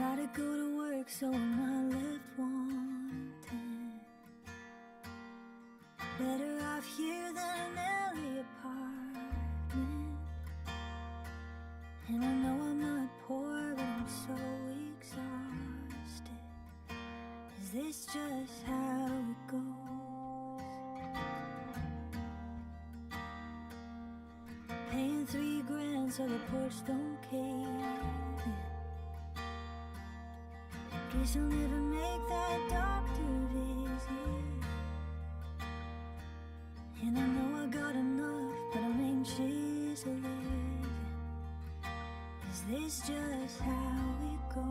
Gotta go to work, so am I left wanting. Better off here than an LA apartment. And I know I'm not poor, but I'm so exhausted. Is this just how it goes? Paying $3,000 so the porch don't cave in. Guess I'll never make that doctor visit. And I know I got enough, but I'm anxious of living. Is this just how it goes?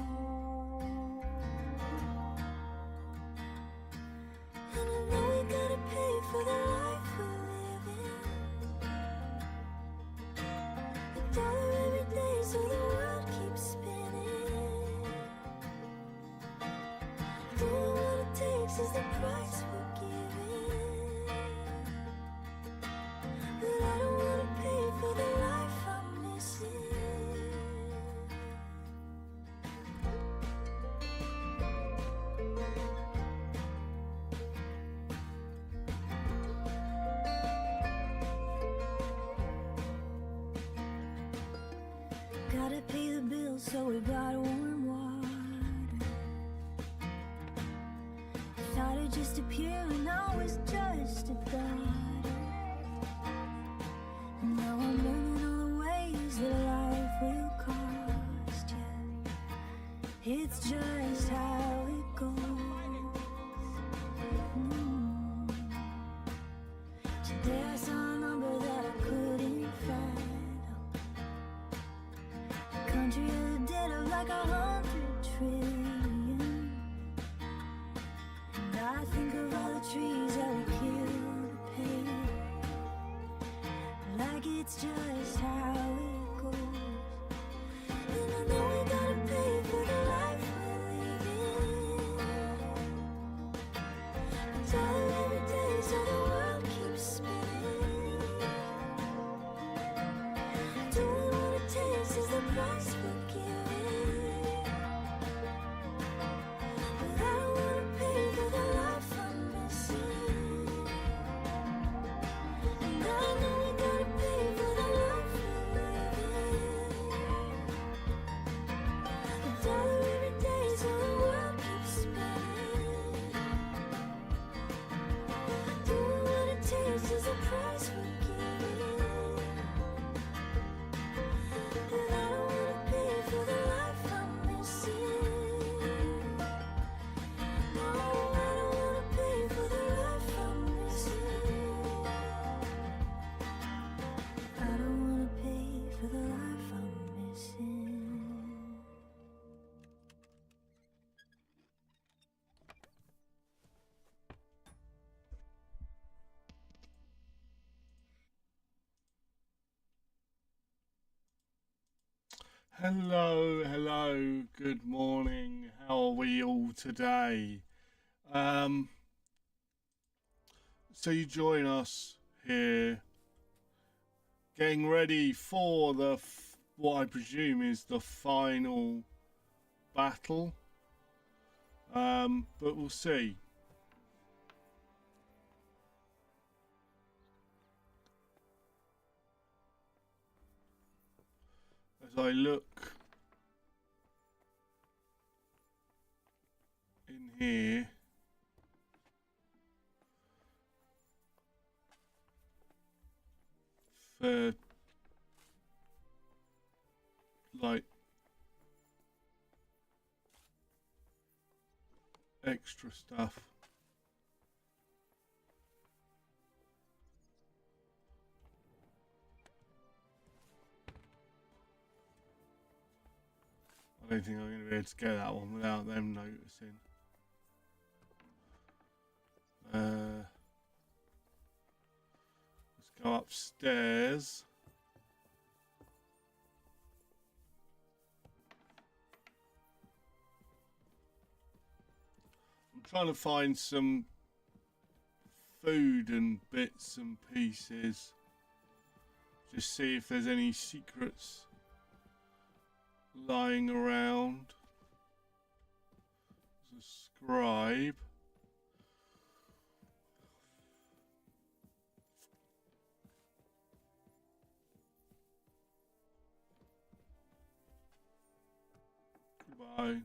And I know we gotta pay for the life we're living. $1 every day so the world keeps spinning. Doing what it takes is the price we're giving. But I don't wanna pay for the life I'm missing. Gotta pay the bills, so we got warm water. Thought it just appeared and I was just a daughter. And now I'm learning all the ways that life will cost you. It's just how it goes. Today I saw a number that I couldn't fathom. A country of the dead of like 100 trillion. And I think of all the trees that we killed to pay. Like it's just how it goes. And I know we gotta pay for the life we're living. $1 every day so the world keeps spinning. Doing what it takes is the price we're giving. But I don't wanna pay for the life I'm missing. And I know we gotta pay for the life we're living. $1 every day so the world keeps spinning. Doing what it takes is the price we're giving. But I don't wanna pay for the life I'm missing. No, I don't wanna pay for the life I'm missing. I don't wanna pay for the life I'm missing. Hello, good morning. How are we all today? So you join us here, getting ready for what I presume is the final battle. But we'll see. As I look in here, for like extra stuff. I don't think I'm going to be able to get that one without them noticing. Let's go upstairs. I'm trying to find some food and bits and pieces. Just see if there's any secrets lying around. scribe. Goodbye.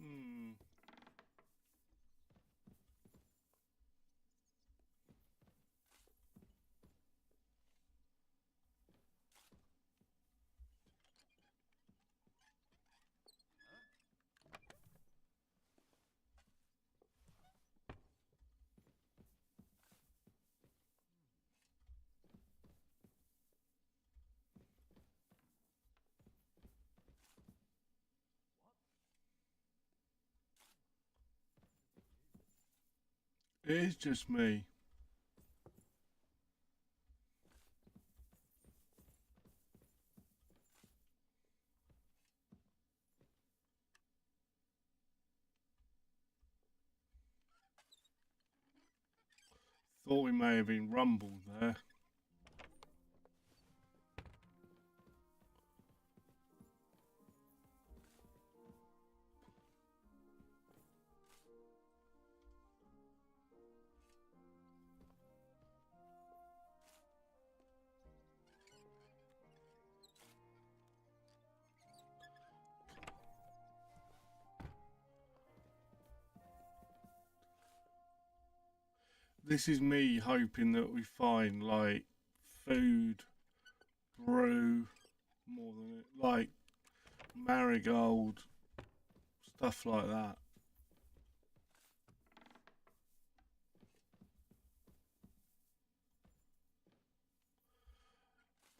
Hmm. It is just me. Thought we may have been rumbled there. This is me hoping that we find like food, brew, more than it, like marigold, stuff like that.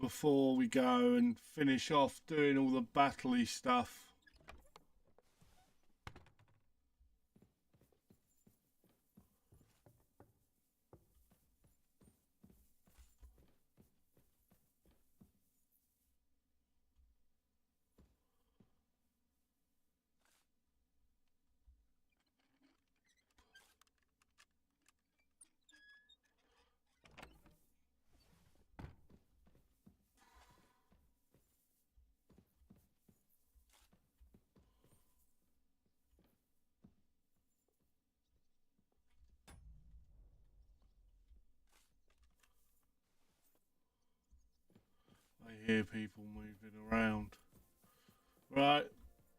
Before we go and finish off doing all the battle-y stuff. I hear people moving around. Right,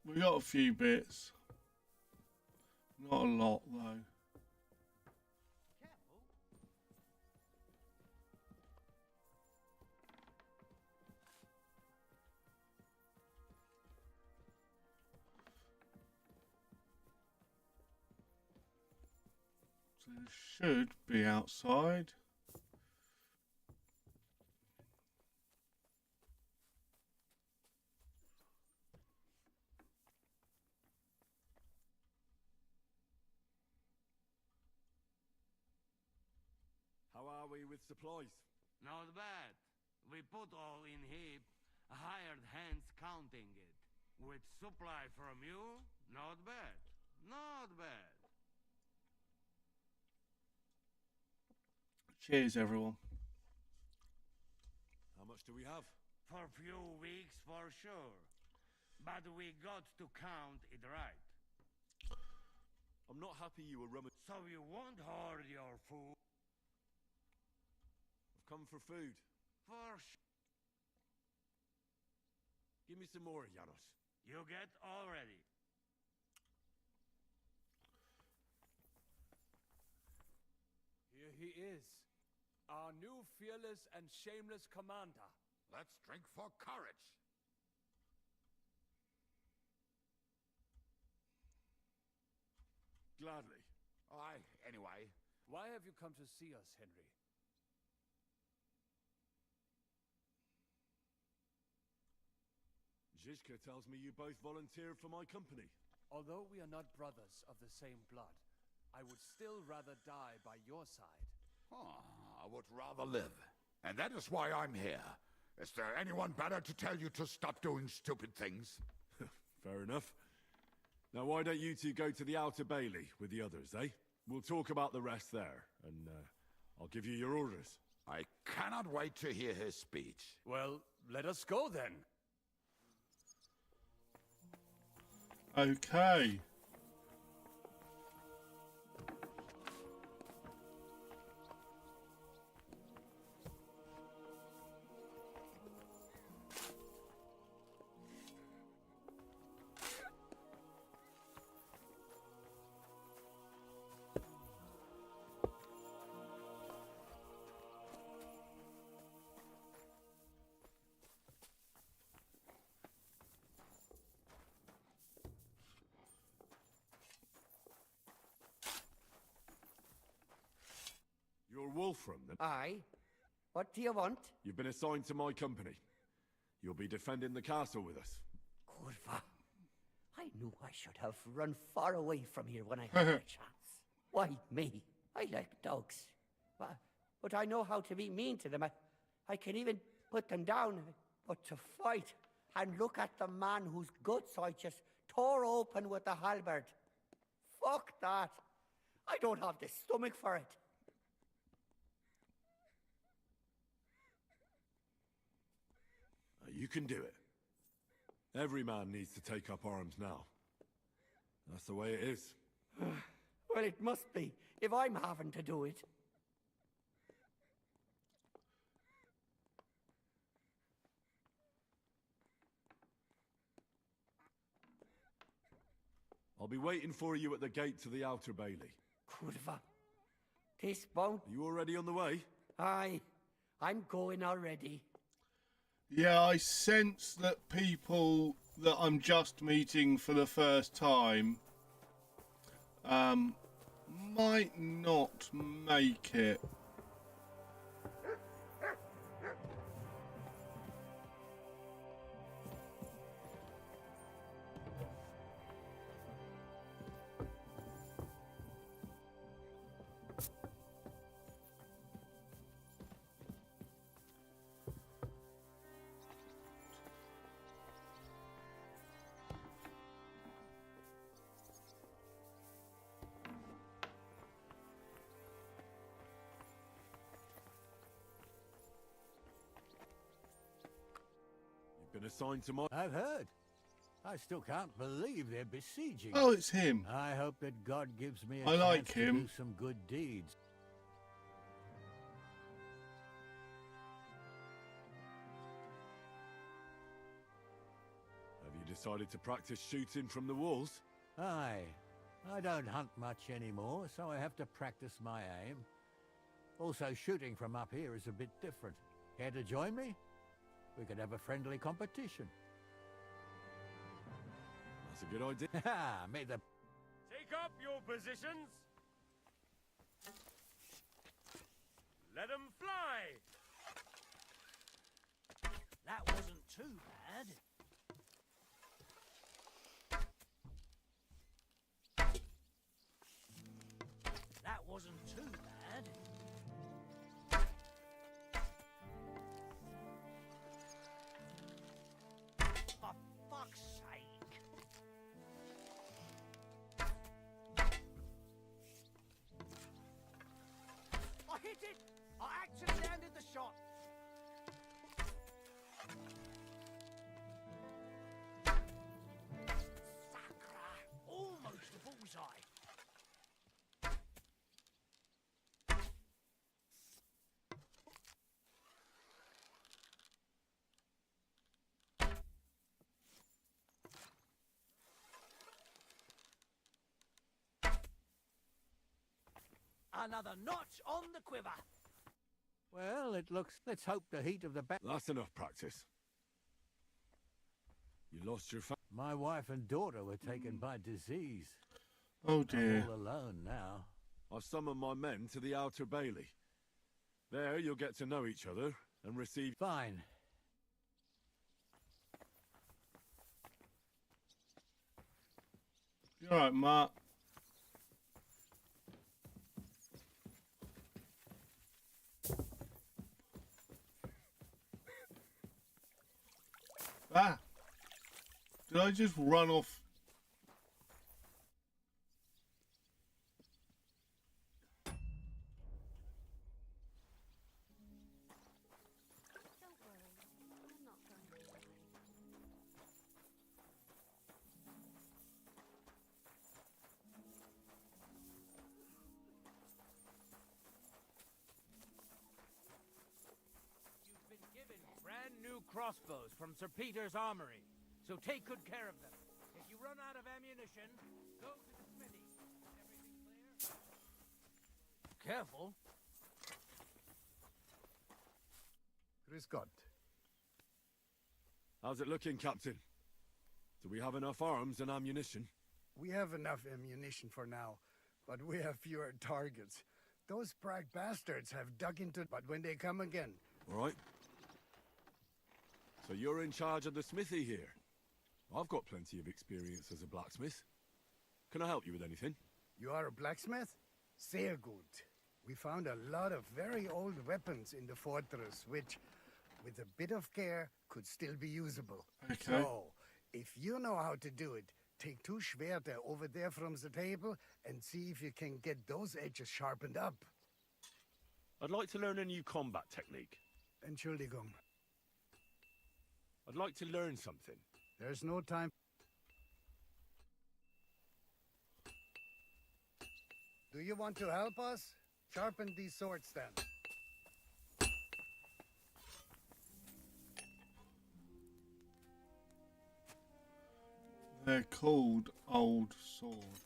we got a few bits. Not a lot though. So it should be outside. How are we with supplies? Not bad. We put all in heap, hired hands counting it. With supply from you, not bad. Not bad. Cheers, everyone. How much do we have? For few weeks for sure. But we got to count it right. I'm not happy you were rummaging. So you won't hoard your food? I've come for food. For sure. Give me some more, Janos. You get already. Here he is, our new fearless and shameless commander. Let's drink for courage. Gladly. Anyway. Why have you come to see us, Henry? Zizka tells me you both volunteered for my company. Although we are not brothers of the same blood, I would still rather die by your side. I would rather live. And that is why I'm here. Is there anyone better to tell you to stop doing stupid things? Fair enough. Now why don't you two go to the Outer Bailey with the others, eh? We'll talk about the rest there, and I'll give you your orders. I cannot wait to hear his speech. Well, let us go then. Okay. You're Wolfram, then? Aye. What do you want? You've been assigned to my company. You'll be defending the castle with us. Kurva. I knew I should have run far away from here when I had the chance. Why me? I like dogs. But I know how to be mean to them. I can even put them down. But to fight and look at the man whose guts I just tore open with the halberd. Fuck that. I don't have the stomach for it. You can do it. Every man needs to take up arms now. That's the way it is. Well, it must be, if I'm having to do it. I'll be waiting for you at the gate to the Outer Bailey. Kurva. This won't... Are you already on the way? Aye. I'm going already. Yeah, I sense that people that I'm just meeting for the first time might not make it. Been assigned to my... I've heard. I still can't believe they're besieging. Oh, it's him. I hope that God gives me a I chance like to him. do some good deeds. Have you decided to practice shooting from the walls? Aye. I don't hunt much anymore, so I have to practice my aim. Also, shooting from up here is a bit different. Care to join me? We could have a friendly competition. That's a good idea. May the... Take up your positions. Let them fly. That wasn't too bad. That wasn't too bad. For fuck's sake. I hit it! I actually landed the shot! Another notch on the quiver. Well, it looks... Let's hope the heat of the battle... That's enough practice. You lost your My wife and daughter were taken by disease. Oh dear. I'm all alone now. I've summoned my men to the Outer Bailey. There you'll get to know each other and receive... Fine. You alright, Mark? Ah! Did I just run off? Don't worry, I'm not going to die. You've been given brand new crossbows from Sir Peter's armory, so take good care of them. If you run out of ammunition, go to the smithy. Everything clear? Careful. Grüß Gott. How's it looking, Captain? Do we have enough arms and ammunition? We have enough ammunition for now, but we have fewer targets. Those Prague bastards have dug into... But when they come again... All right. So you're in charge of the smithy here? I've got plenty of experience as a blacksmith. Can I help you with anything? You are a blacksmith? Sehr gut. We found a lot of very old weapons in the fortress, which, with a bit of care, could still be usable. Okay. So, if you know how to do it, take 2 Schwerter over there from the table and see if you can get those edges sharpened up. I'd like to learn a new combat technique. Entschuldigung. I'd like to learn something. There's no time. Do you want to help us? Sharpen these swords then. They're called old swords.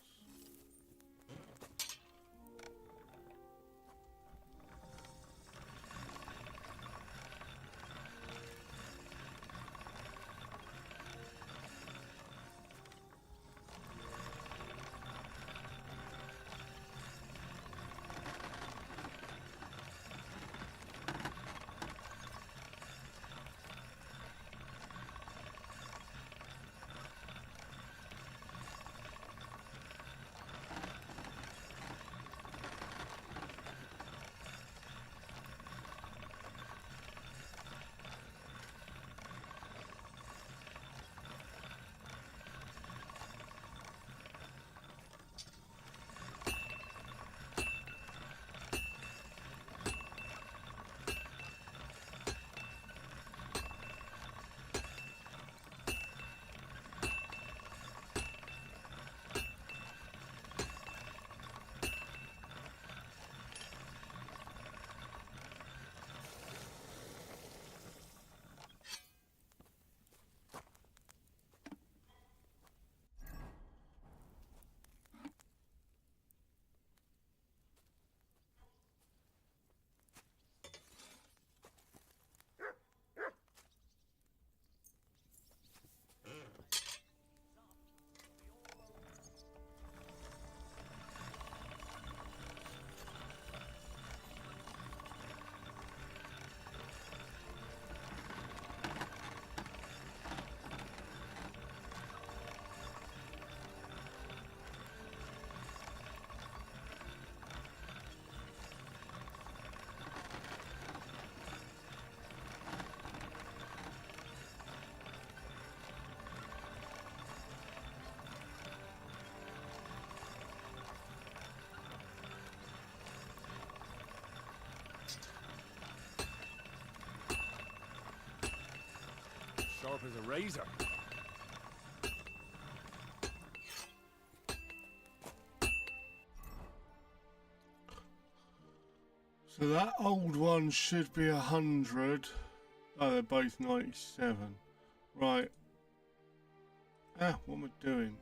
Sharp as a razor. So that old one should be 100. Oh, they're both 97. Right. Ah, what am I doing?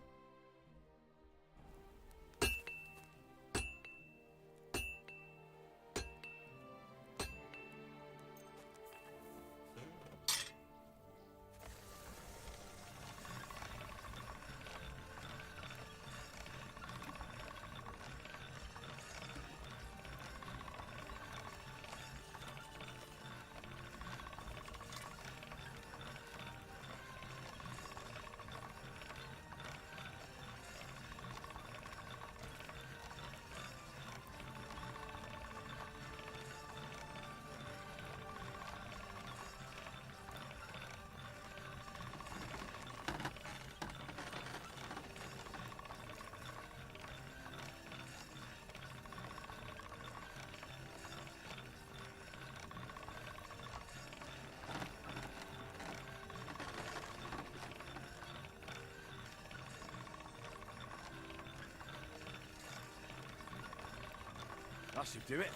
That should do it.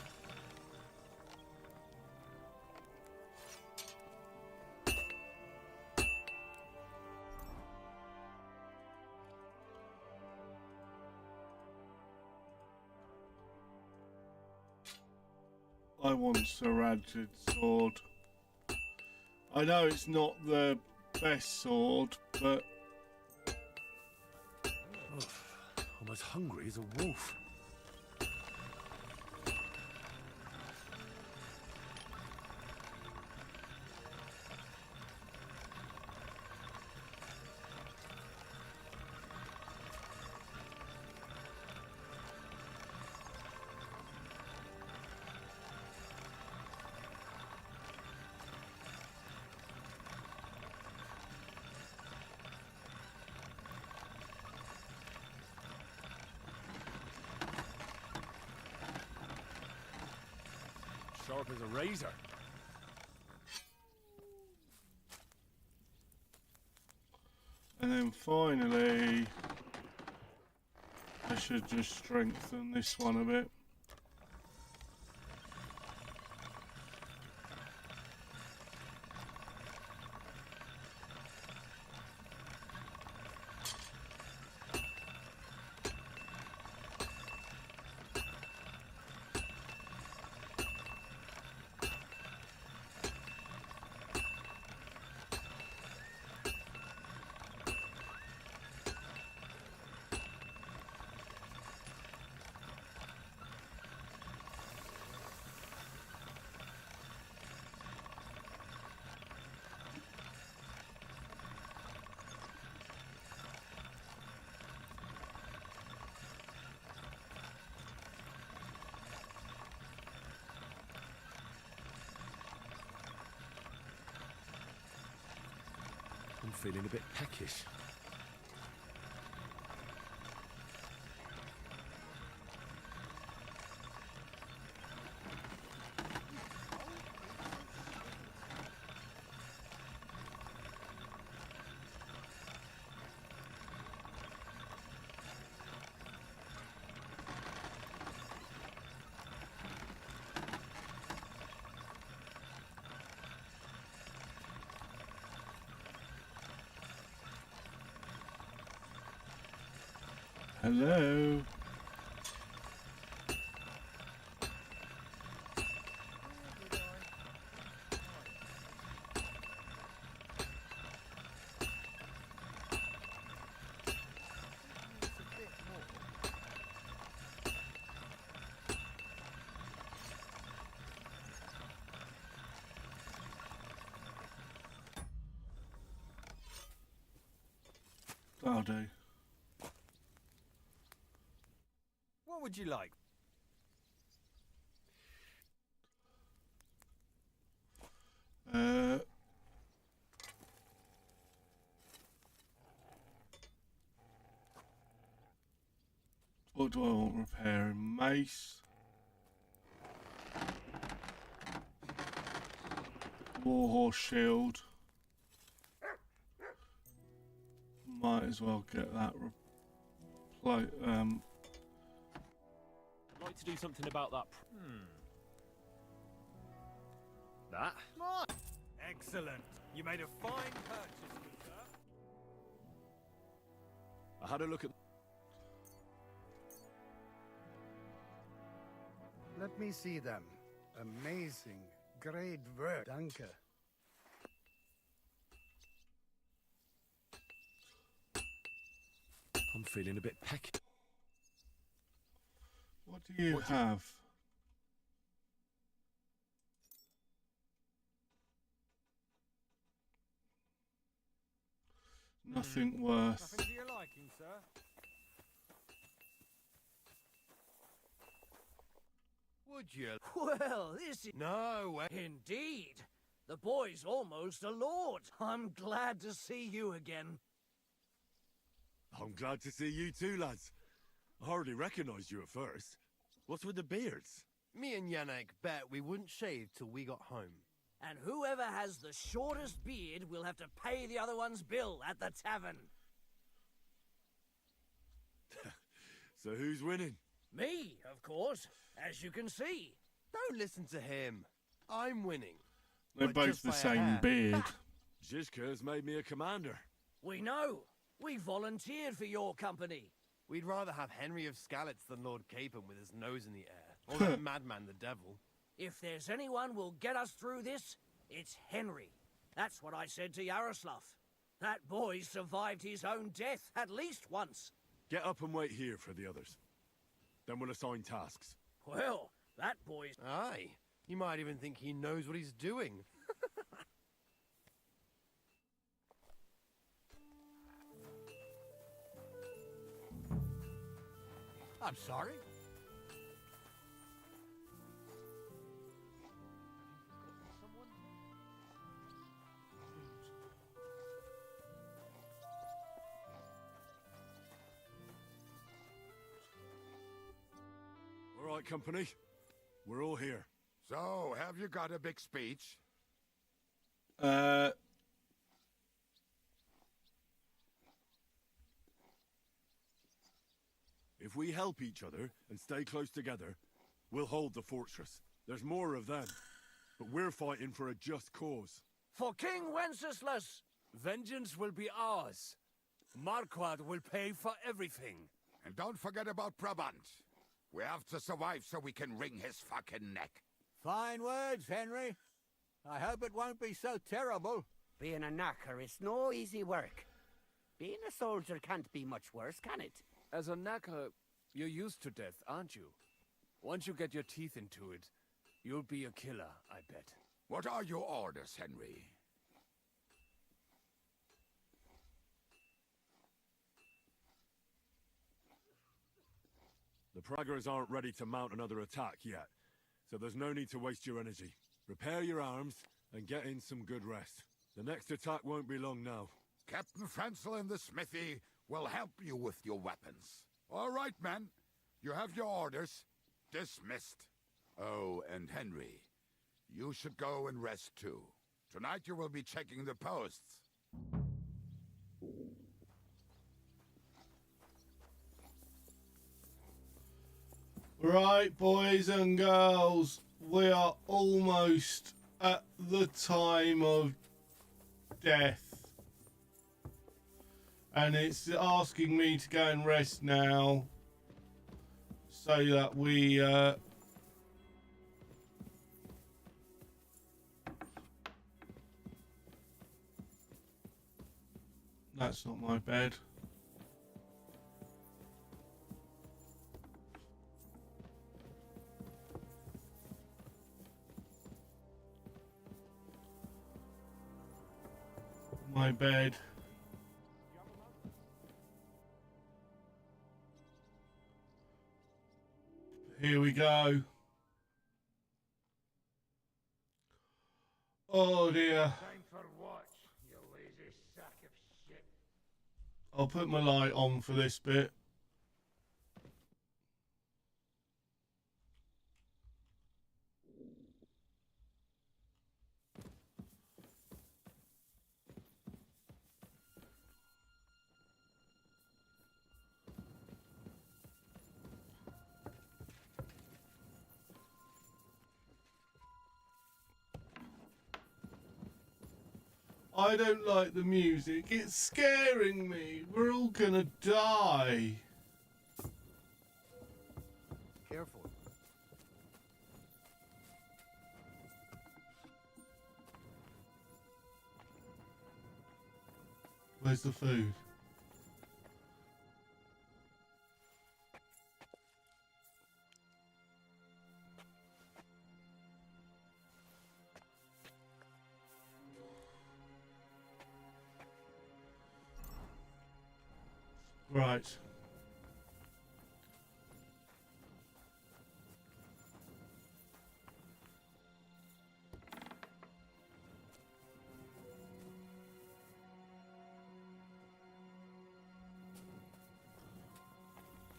I want Sir Radjed's sword. I know it's not the best sword, but I'm as hungry as a wolf. Sharp as a razor. and then finally I should just strengthen this one a bit. I'm feeling a bit peckish. Hello. That'll do. What would you like? What do I want repairing? Mace. Warhorse shield. Might as well get that I'd like to do something about that. That? Excellent. You made a fine purchase, good sir. I had a look at... Let me see them. Amazing. Great work. Danke. I'm feeling a bit pecky. What do you have? Nothing worth. Nothing to your liking, sir. Would you? Well, this is... No way. Indeed. The boy's almost a lord. I'm glad to see you again. I'm glad to see you too, lads. I hardly recognized you at first. What's with the beards? Me and Yannick bet we wouldn't shave till we got home. And whoever has the shortest beard will have to pay the other one's bill at the tavern. So who's winning? Me, of course, as you can see. Don't listen to him. I'm winning. They're But both just the by a same hair. beard. Zizka has made me a commander. We know. We volunteered for your company. We'd rather have Henry of Skalitz than Lord Capon with his nose in the air. Or that madman, the devil. If there's anyone will get us through this, it's Henry. That's what I said to Yaroslav. That boy survived his own death at least once. Get up and wait here for the others. Then we'll assign tasks. Well, that boy's... Aye. You might even think he knows what he's doing. I'm sorry. All right, company. We're all here. So, have you got a big speech? If we help each other and stay close together, we'll hold the fortress. There's more of them. But we're fighting for a just cause. For King Wenceslas! Vengeance will be ours. Marquardt will pay for everything. And don't forget about Brabant. We have to survive so we can wring his fucking neck. Fine words, Henry. I hope it won't be so terrible. Being a knacker is no easy work. Being a soldier can't be much worse, can it? As a knacker, you're used to death, aren't you? Once you get your teeth into it, you'll be a killer, I bet. What are your orders, Henry? The Praggers aren't ready to mount another attack yet, so there's no need to waste your energy. Repair your arms and get in some good rest. The next attack won't be long now. Captain Francel in the smithy will help you with your weapons. All right, men. You have your orders. Dismissed. Oh, and Henry, you should go and rest too. Tonight you will be checking the posts. Right, boys and girls, we are almost at the time of death. And it's asking me to go and rest now so that we that's not my bed. My bed. Here we go. Oh dear. Time for what, you lazy sack of shit? I'll put my light on for this bit. I don't like the music. It's scaring me. We're all gonna die. Careful. Where's the food? Right.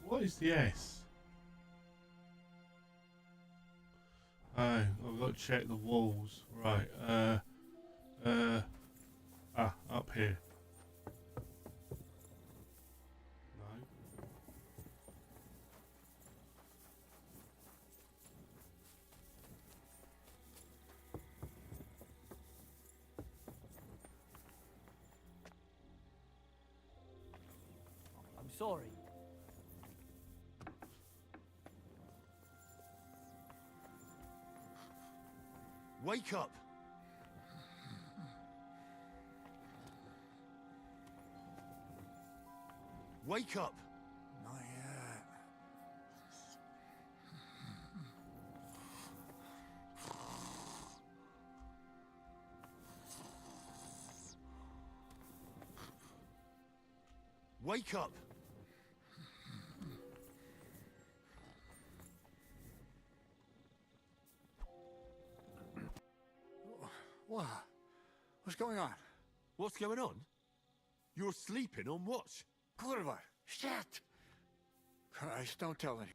What is the S? Oh, I've got to check the walls. Right, up here. No. sorry. Wake up! Wake up! Not yet. Wake up! What? What's going on? What's going on? You're sleeping on watch. Kurva! Shit! Christ, don't tell me.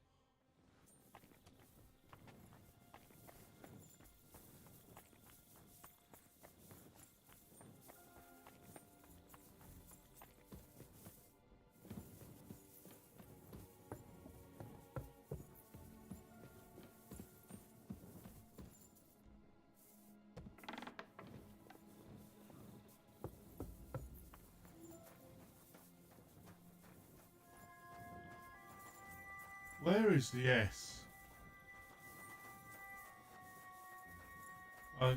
Where is the S? Oh,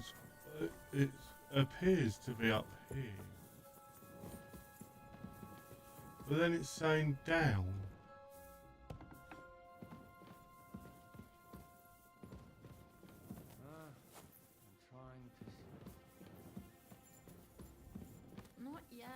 it appears to be up here. But then it's saying down. I'm trying to see. Not yet.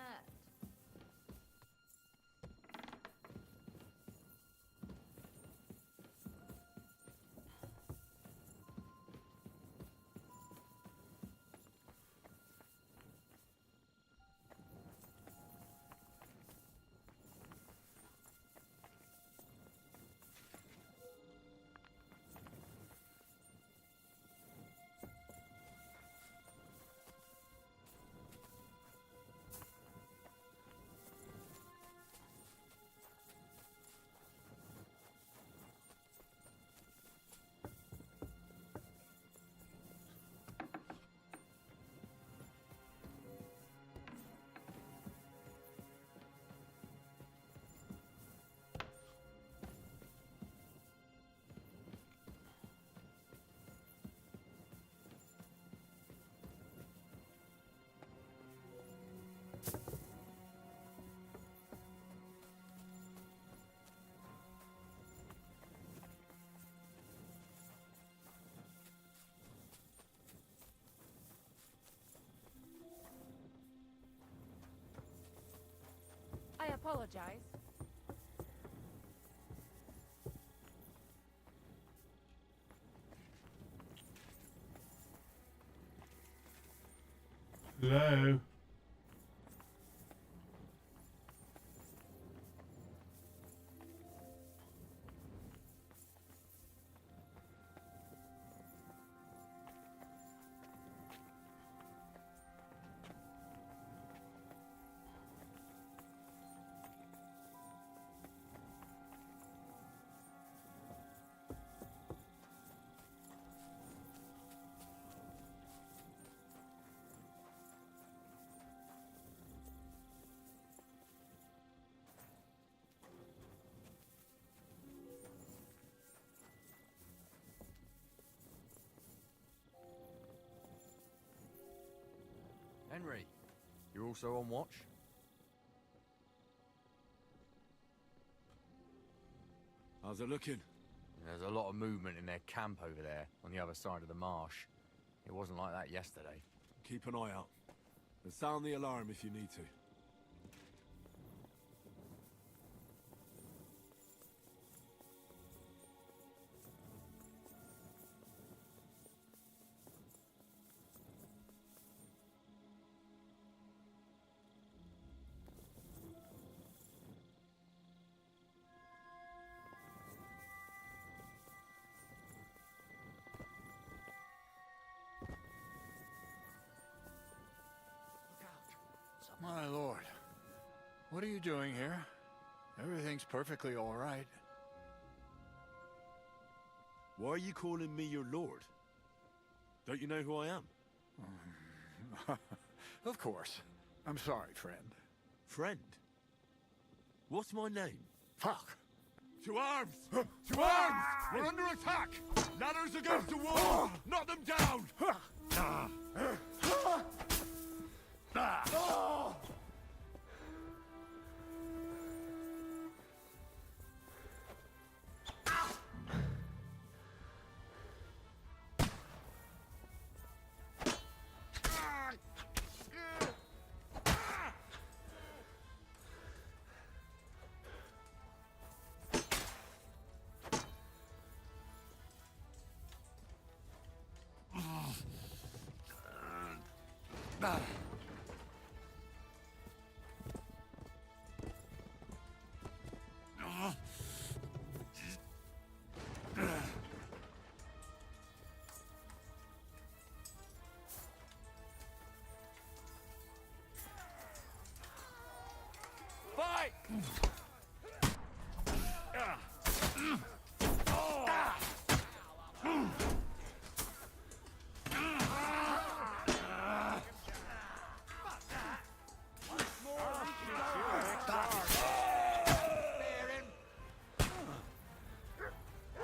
I apologize. Hello? Henry, you're also on watch? How's it looking? There's a lot of movement in their camp over there, on the other side of the marsh. It wasn't like that yesterday. Keep an eye out. And sound the alarm if you need to. My lord. What are you doing here? Everything's perfectly all right. Why are you calling me your lord? Don't you know who I am? Of course. I'm sorry, friend. Friend? What's my name? Fuck! To arms! To arms! We're under attack! Ladders against the wall! Knock them down! Fight!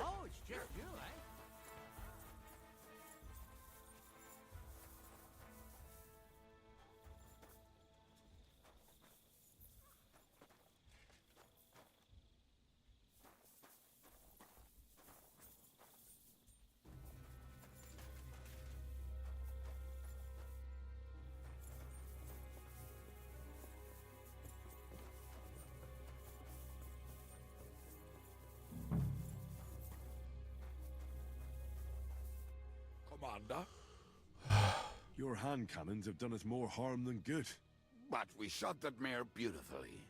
Oh, it's just you, eh? Commander? Your hand cannons have done us more harm than good. But we shot that mare beautifully.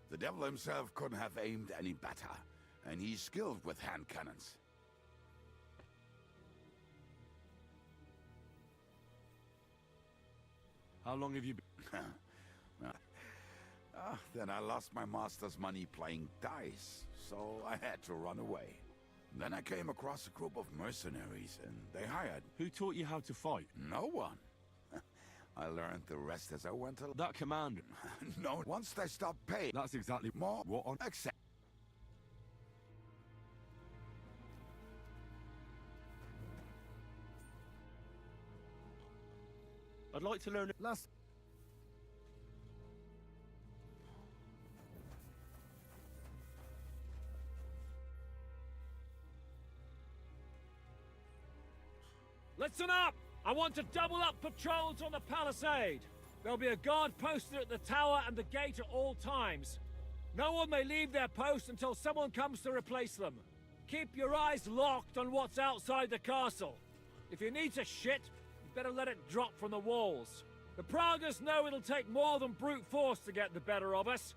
The devil himself couldn't have aimed any better, and he's skilled with hand cannons. How long have you been? Then I lost my master's money playing dice, so I had to run away. Then I came across a group of mercenaries, and they hired... Who taught you how to fight? No one. I learned the rest as I went along. That commander. No, once they stopped paying... That's exactly more... What on... Accept. I'd like to learn... Last... Listen up! I want to double up patrols on the palisade. There'll be a guard posted at the tower and the gate at all times. No one may leave their post until someone comes to replace them. Keep your eyes locked on what's outside the castle. If you need to shit, you better let it drop from the walls. The Pragas know it'll take more than brute force to get the better of us.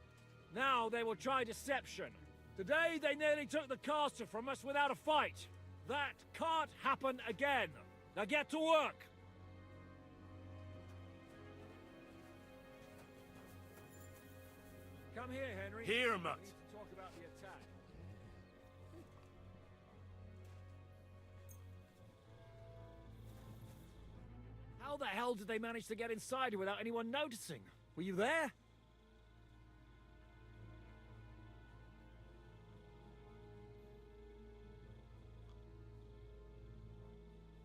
Now they will try deception. Today they nearly took the castle from us without a fight. That can't happen again. Now get to work! Come here, Henry. Here, Mutt. We need to talk about the attack. How the hell did they manage to get inside without anyone noticing? Were you there?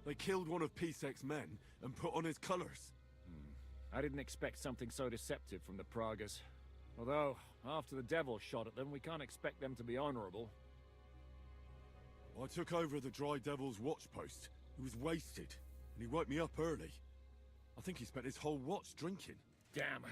They killed one of Pisek's men and put on his colors. I didn't expect something so deceptive from the Pragas. Although, after the devil shot at them, we can't expect them to be honorable. I took over the Dry Devil's watch post. He was wasted, and he woke me up early. I think he spent his whole watch drinking. Damn.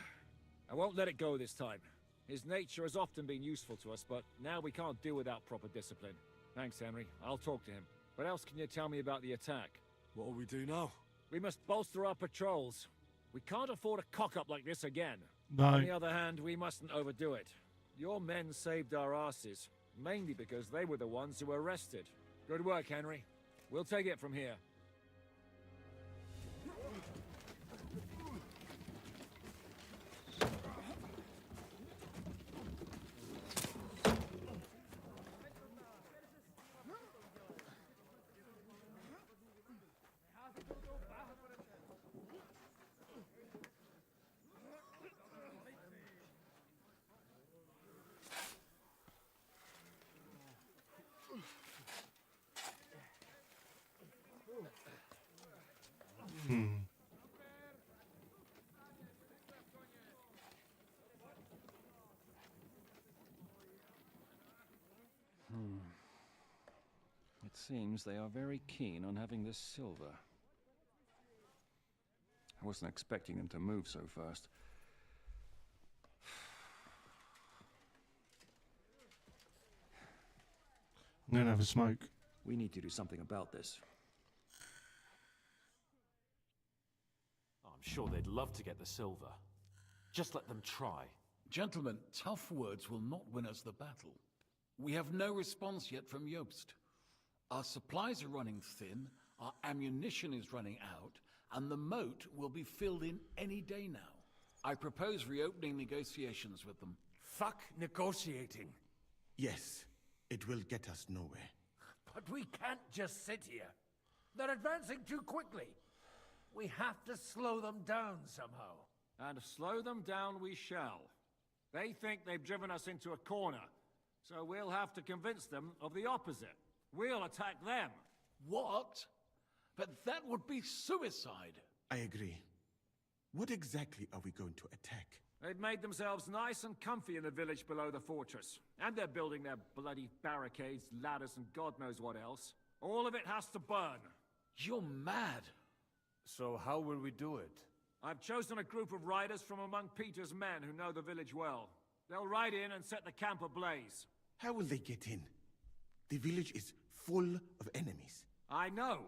I won't let it go this time. His nature has often been useful to us, but now we can't do without proper discipline. Thanks, Henry. I'll talk to him. What else can you tell me about the attack? What'll we do now? We must bolster our patrols. We can't afford a cock-up like this again. No. On the other hand, we mustn't overdo it. Your men saved our asses, mainly because they were the ones who were arrested. Good work, Henry. We'll take it from here. It seems they are very keen on having this silver. I wasn't expecting them to move so fast. I'm gonna have a smoke. We need to do something about this. I'm sure they'd love to get the silver. Just let them try. Gentlemen, tough words will not win us the battle. We have no response yet from Jobst. Our supplies are running thin, our ammunition is running out, and the moat will be filled in any day now. I propose reopening negotiations with them. Fuck negotiating. Yes, it will get us nowhere. But we can't just sit here. They're advancing too quickly. We have to slow them down somehow. And slow them down we shall. They think they've driven us into a corner, so we'll have to convince them of the opposite. We'll attack them. What? But that would be suicide. I agree. What exactly are we going to attack? They've made themselves nice and comfy in the village below the fortress. And they're building their bloody barricades, ladders, and God knows what else. All of it has to burn. You're mad. So how will we do it? I've chosen a group of riders from among Peter's men who know the village well. They'll ride in and set the camp ablaze. How will they get in? The village is full of enemies. I know.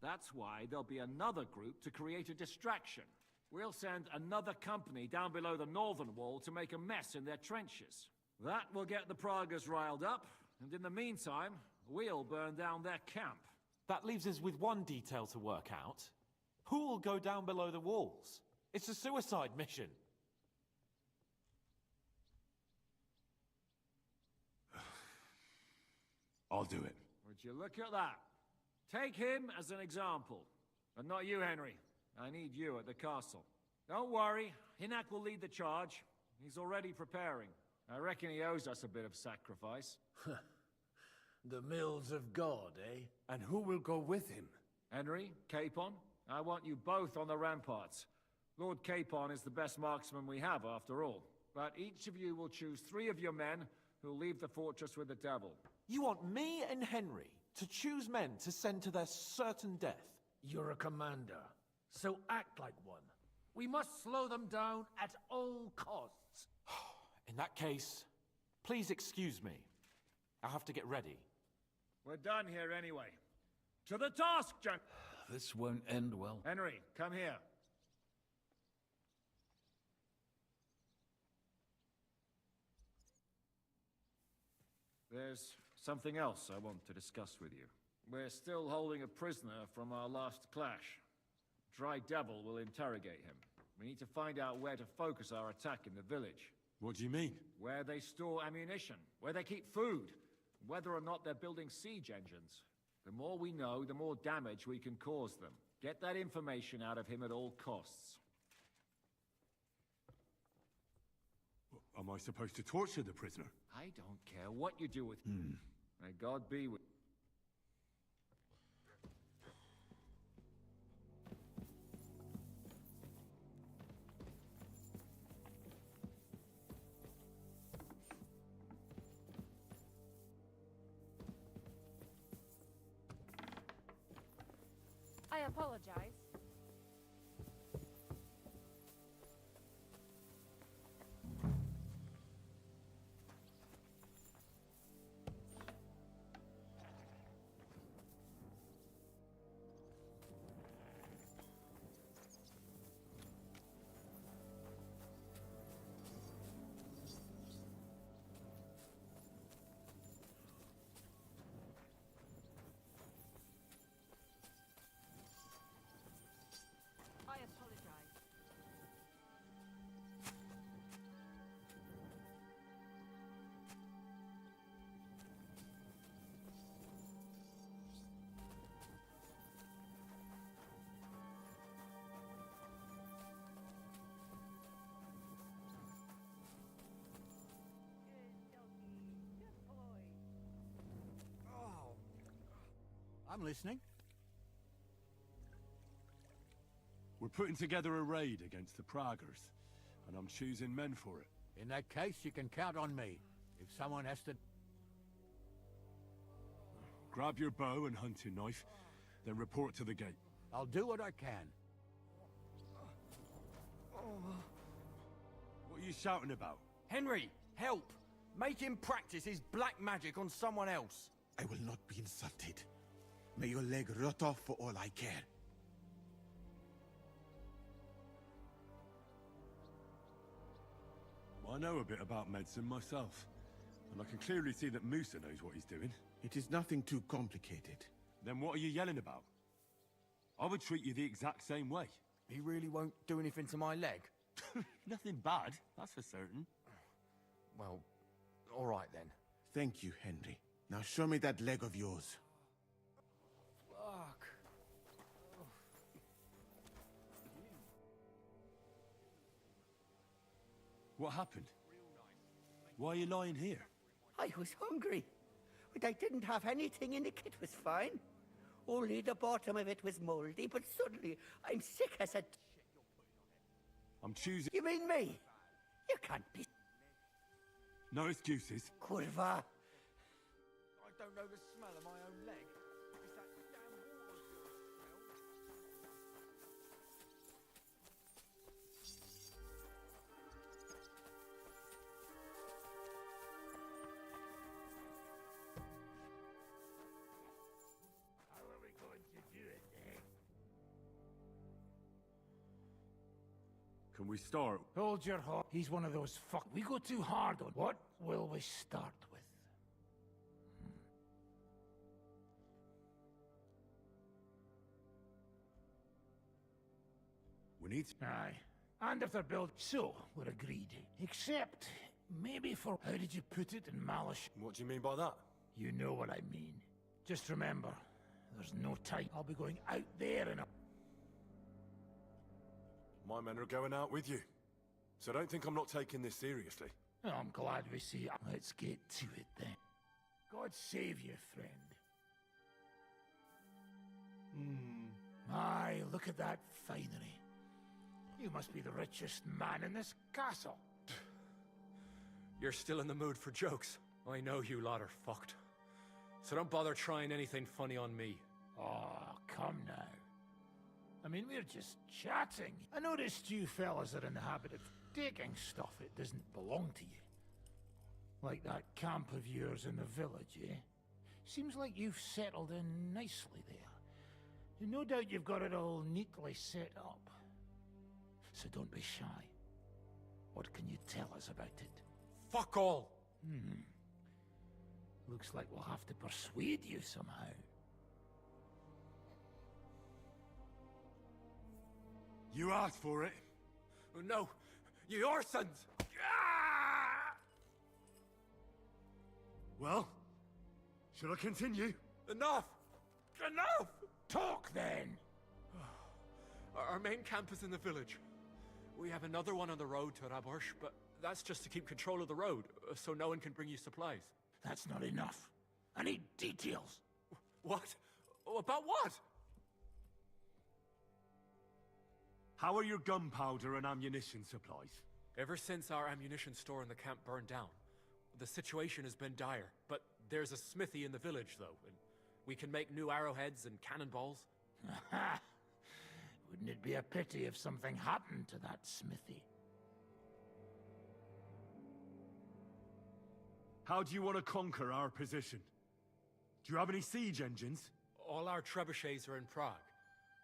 That's why there'll be another group to create a distraction. We'll send another company down below the northern wall to make a mess in their trenches. That will get the Pragas riled up, and in the meantime, we'll burn down their camp. That leaves us with one detail to work out. Who will go down below the walls? It's a suicide mission. I'll do it. Would you look at that? Take him as an example. But not you, Henry. I need you at the castle. Don't worry, Hinak will lead the charge. He's already preparing. I reckon he owes us a bit of sacrifice. The mills of God, eh? And who will go with him? Henry, Capon, I want you both on the ramparts. Lord Capon is the best marksman we have, after all. But each of you will choose 3 of your men who'll leave the fortress with the devil. You want me and Henry to choose men to send to their certain death? You're a commander, so act like one. We must slow them down at all costs. In that case, please excuse me. I'll have to get ready. We're done here anyway. To the task, John! This won't end well. Henry, come here. There's something else I want to discuss with you. We're still holding a prisoner from our last clash. Dry Devil will interrogate him. We need to find out where to focus our attack in the village. What do you mean? Where they store ammunition, where they keep food, whether or not they're building siege engines. The more we know, the more damage we can cause them. Get that information out of him at all costs. Am I supposed to torture the prisoner? I don't care what you do with him. May God be with... I apologize. I apologize. I'm listening. We're putting together a raid against the Praggers, and I'm choosing men for it. In that case, you can count on me. If someone has to... Grab your bow and hunting knife, then report to the gate. I'll do what I can. What are you shouting about? Henry, help! Make him practice his black magic on someone else. I will not be insulted. May your leg rot off for all I care. I know a bit about medicine myself, and I can clearly see that Musa knows what he's doing. It is nothing too complicated. Then what are you yelling about? I would treat you the exact same way. He really won't do anything to my leg? Nothing bad, that's for certain. Well, all right then. Thank you, Henry. Now show me that leg of yours. Fuck. What happened? Why are you lying here? I was hungry, but I didn't have anything in it. It was fine. Only the bottom of it was moldy, but suddenly I'm sick as a... I'm choosing... You mean me? You can't be... No excuses. Curva. I don't know the smell of my own leg. It's that damn water smell. How are we going to do it, eh? Can we start? Hold your horse. He's one of those fuck. We go too hard on. What will we start with? We need... Aye. And if they're built... So, we're agreed. Except, maybe for... How did you put it in Malish? What do you mean by that? You know what I mean. Just remember, there's no time. I'll be going out there in a... My men are going out with you. So don't think I'm not taking this seriously. Oh, I'm glad we see it. Let's get to it then. God save you, friend. Aye, look at that finery. You must be the richest man in this castle. You're still in the mood for jokes. I know you lot are fucked. So don't bother trying anything funny on me. Oh, come now. I mean, we're just chatting. I noticed you fellas are in the habit of taking stuff that doesn't belong to you. Like that camp of yours in the village, eh? Seems like you've settled in nicely there. And no doubt you've got it all neatly set up. So don't be shy. What can you tell us about it? Fuck all! Looks like we'll have to persuade you somehow. You asked for it. No, your sons! Well, should I continue? Enough! Enough! Talk then! Our main camp is in the village. We have another one on the road to Raborsh, but that's just to keep control of the road, so no one can bring you supplies. That's not enough. I need details. What? About what? How are your gunpowder and ammunition supplies? Ever since our ammunition store in the camp burned down, the situation has been dire. But there's a smithy in the village, though, and we can make new arrowheads and cannonballs. Aha! Wouldn't it be a pity if something happened to that smithy? How do you want to conquer our position? Do you have any siege engines? All our trebuchets are in Prague.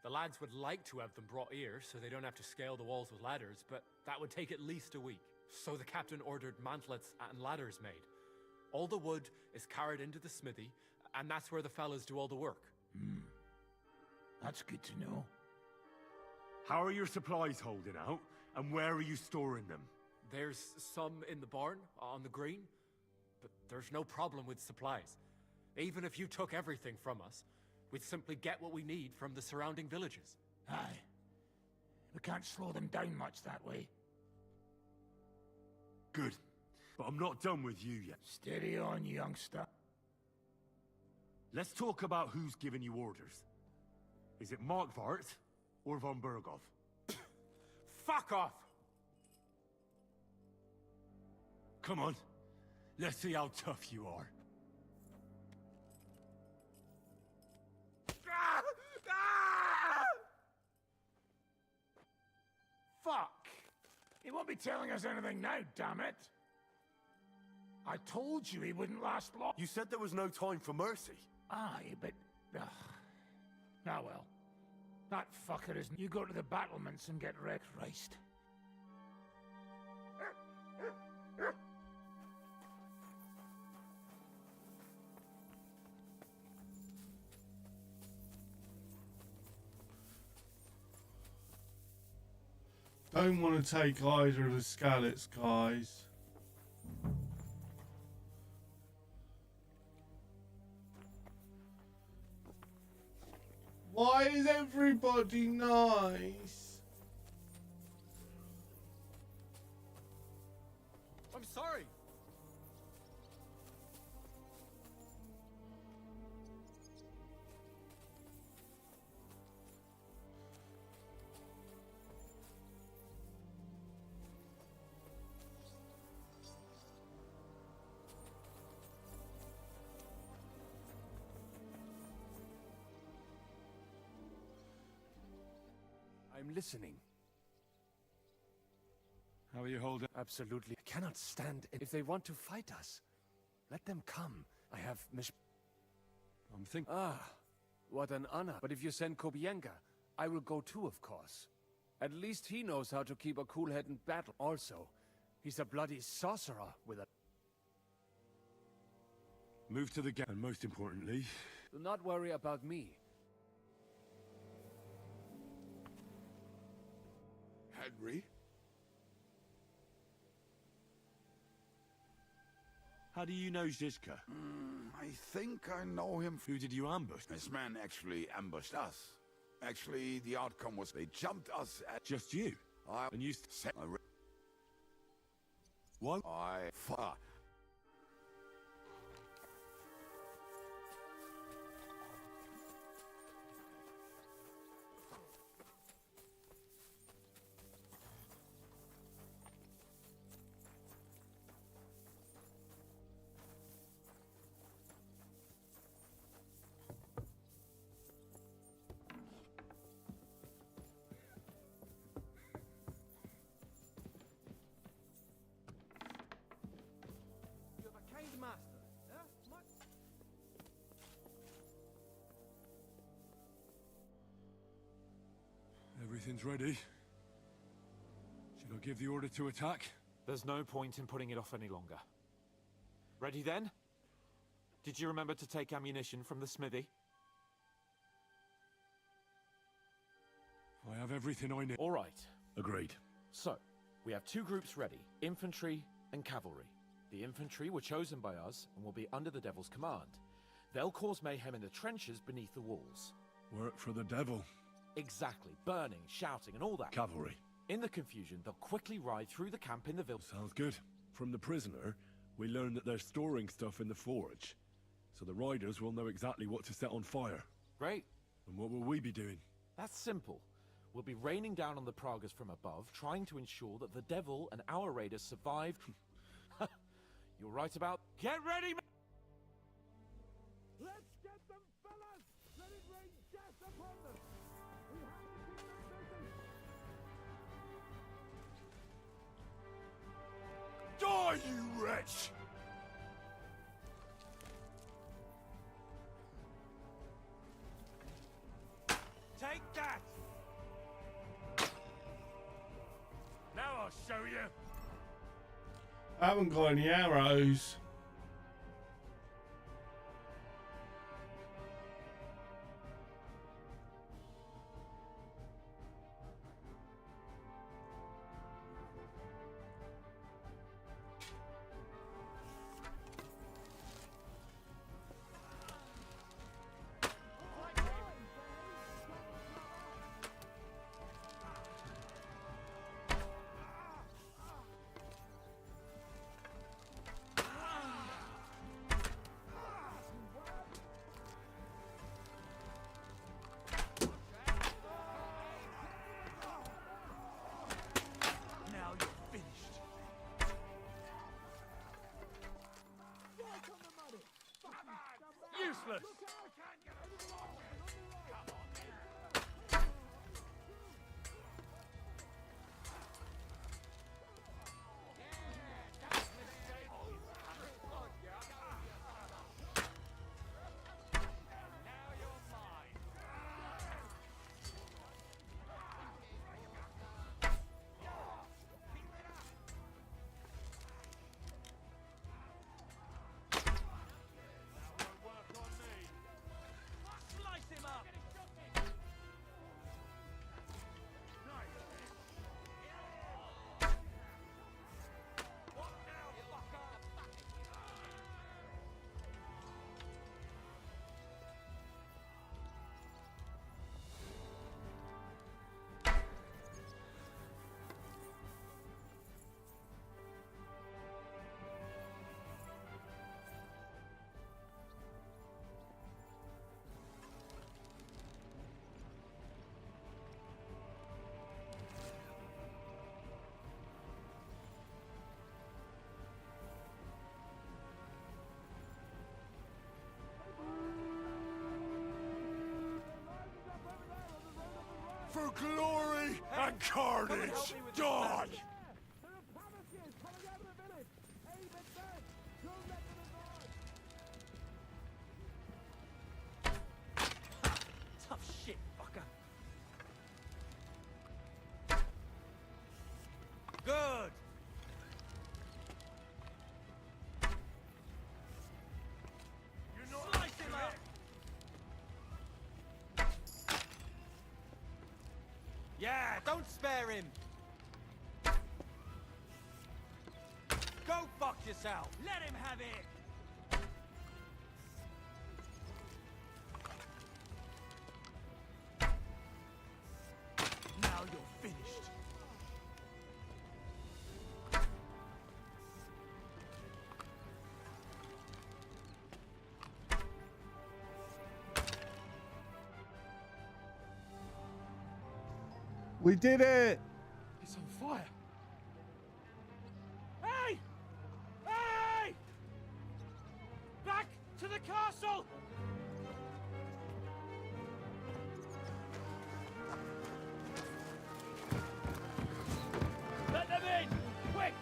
The lads would like to have them brought here, so they don't have to scale the walls with ladders, but that would take at least a week. So the captain ordered mantlets and ladders made. All the wood is carried into the smithy, and that's where the fellas do all the work. That's good to know. How are your supplies holding out, and where are you storing them? There's some in the barn, on the green, but there's no problem with supplies. Even if you took everything from us, we'd simply get what we need from the surrounding villages. Aye. We can't slow them down much that way. Good. But I'm not done with you yet. Steady on, youngster. Let's talk about who's giving you orders. Is it Markvart or von Berghoff? Fuck off! Come on. Let's see how tough you are. Fuck! He won't be telling us anything now, damn it! I told you he wouldn't last long. You said there was no time for mercy. Aye, but... Ah well. That fucker is... You go to the battlements and get wrecked, Christ. Don't want to take either of the Scalets, guys. Why is everybody nice? I'm sorry. I'm listening. How are you holding? Absolutely. I cannot stand it. If they want to fight us, let them come. I have I'm thinking. Ah, what an honor. But if you send Kobienga, I will go too, of course. At least he knows how to keep a cool head in battle. Also, he's a bloody sorcerer with a... Move to the gate. And most importantly... Do not worry about me. Henry? How do you know Zizka? I think I know him. Who did you ambush? This man actually ambushed us. Actually, the outcome was they jumped us at... Just you? And you said... What? You're the kind master, eh? Everything's ready. Should I give the order to attack? There's no point in putting it off any longer. Ready then? Did you remember to take ammunition from the smithy? I have everything I need. All right. Agreed. So, we have two groups ready, infantry and cavalry. The infantry were chosen by us and will be under the Devil's command. They'll cause mayhem in the trenches beneath the walls. Work for the devil. Exactly. Burning, shouting and all that. Cavalry. In the confusion, they'll quickly ride through the camp in the village. Sounds good. From the prisoner, we learned that they're storing stuff in the forge. So the riders will know exactly what to set on fire. Great. And what will we be doing? That's simple. We'll be raining down on the Pragas from above, trying to ensure that the Devil and our raiders survive. You're right about... Get ready, man! Let's get them, fellas! Let it rain death upon them! We have to keep them busy! Die, you wretch! Take that! Now I'll show you! I haven't got any arrows. for glory and carnage! Dodge! Tough shit, fucker. Good. Slice him up. Yeah, don't spare him. Go fuck yourself. Let him have it. Now you're finished. We did it! It's on fire. Hey! Hey! Back to the castle! Let them in! Quick!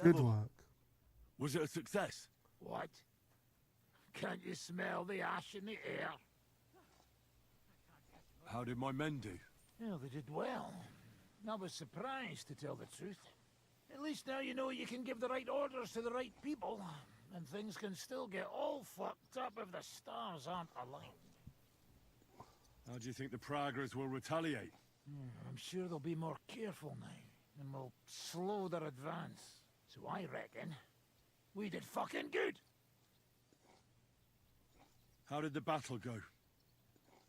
Good Devil, work. Was it a success? What? Can't you smell the ash in the air? How did my men do? Well, they did well. I was surprised, to tell the truth. At least now you know you can give the right orders to the right people, and things can still get all fucked up if the stars aren't aligned. How do you think the Praggers will retaliate? I'm sure they'll be more careful now, and will slow their advance. So I reckon we did fucking good. How did the battle go?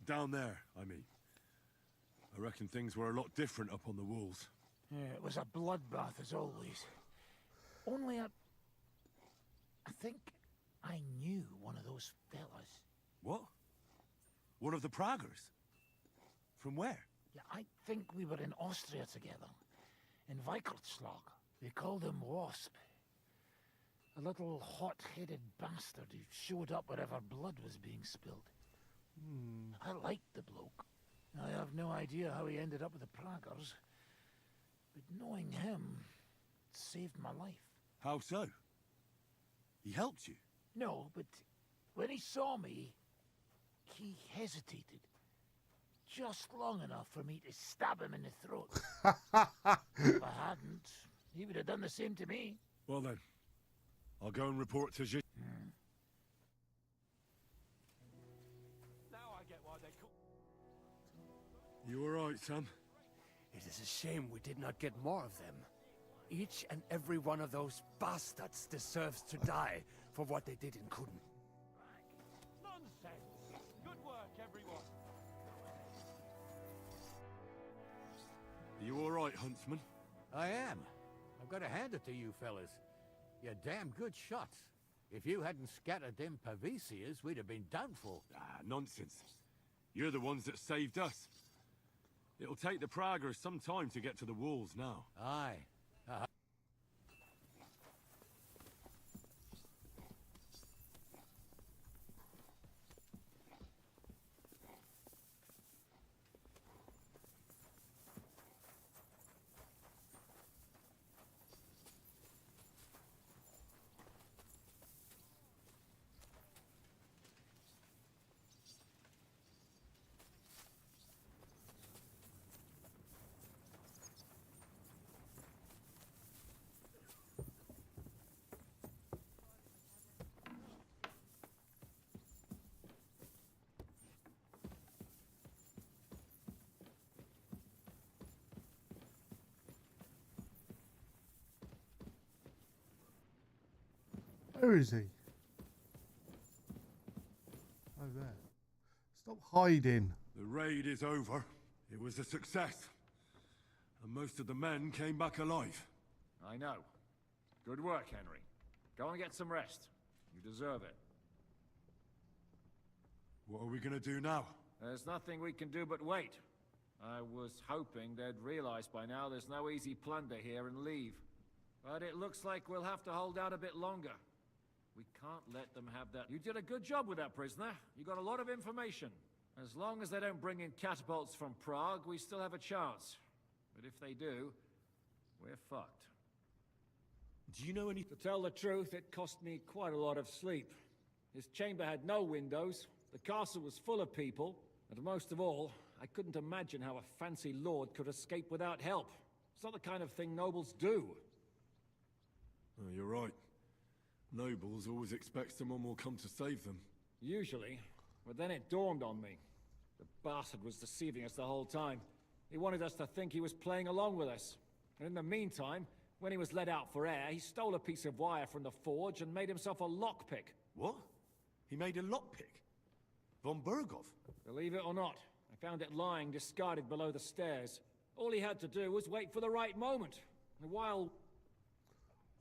Down there, I mean. I reckon things were a lot different up on the walls. Yeah, it was a bloodbath as always. Only I think I knew one of those fellas. What? One of the Praggers? From where? Yeah, I think we were in Austria together. In Weikertslag. They called him Wasp. A little hot-headed bastard who showed up wherever blood was being spilled. I liked the bloke. I have no idea how he ended up with the Praggers. But knowing him saved my life. How so? He helped you? No, but when he saw me, he hesitated. Just long enough for me to stab him in the throat. If I hadn't, he would have done the same to me. Well then, I'll go and report to J. Now I get why they call... You alright, son? It is a shame we did not get more of them. Each and every one of those bastards deserves to die for what they did in Kuden. Nonsense! Good work, everyone. Are you alright, Huntsman? I am. I've got to hand it to you fellas. You're damn good shots. If you hadn't scattered them Pavesias, we'd have been done for. Ah, nonsense. You're the ones that saved us. It'll take the Praggers some time to get to the walls now. Aye. Where is he? Oh, there. Stop hiding. The raid is over. It was a success. And most of the men came back alive. I know. Good work, Henry. Go and get some rest. You deserve it. What are we gonna do now? There's nothing we can do but wait. I was hoping they'd realize by now there's no easy plunder here and leave. But it looks like we'll have to hold out a bit longer. We can't let them have that. You did a good job with that prisoner. You got a lot of information. As long as they don't bring in catapults from Prague, we still have a chance. But if they do, we're fucked. Do you know any... To tell the truth, it cost me quite a lot of sleep. His chamber had no windows, the castle was full of people, and most of all, I couldn't imagine how a fancy lord could escape without help. It's not the kind of thing nobles do. Oh, you're right. Nobles always expect someone will come to save them. Usually, but then it dawned on me. The bastard was deceiving us the whole time. He wanted us to think he was playing along with us. And in the meantime, when he was let out for air, he stole a piece of wire from the forge and made himself a lockpick. What? He made a lockpick? Von Bergov? Believe it or not, I found it lying discarded below the stairs. All he had to do was wait for the right moment. And while...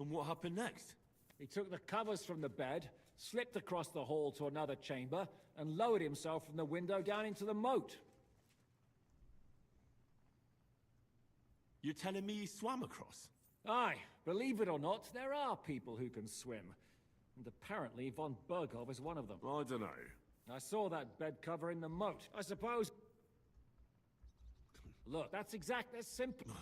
And what happened next? He took the covers from the bed, slipped across the hall to another chamber, and lowered himself from the window down into the moat. You're telling me he swam across? Aye, believe it or not, there are people who can swim. And apparently von Bergov is one of them. I don't know. I saw that bed cover in the moat. I suppose... Look, that's exactly as simple.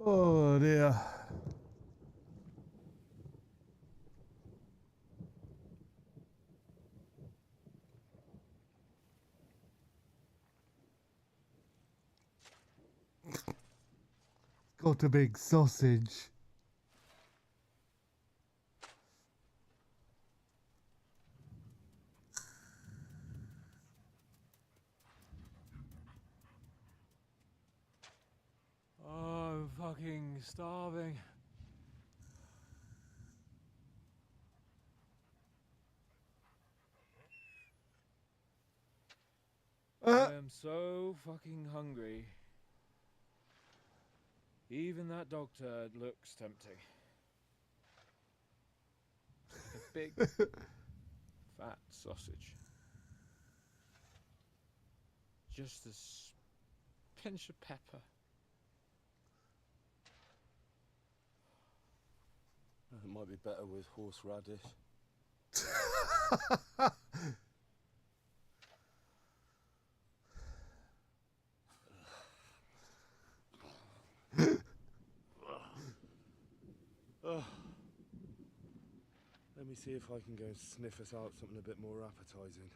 Oh dear. Got a big sausage. Oh, I'm fucking starving. I am so fucking hungry. Even that dog turd looks tempting. A big, fat sausage. Just a pinch of pepper. It might be better with horseradish. Let me see if I can go and sniff us out something a bit more appetizing.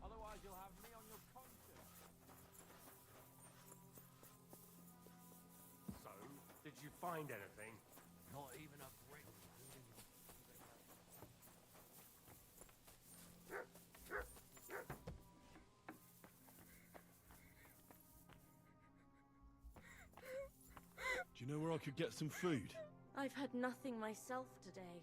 Otherwise you'll have me on your conscience. So, did you find anything? Not even a brick. Do you know where I could get some food? I've had nothing myself today.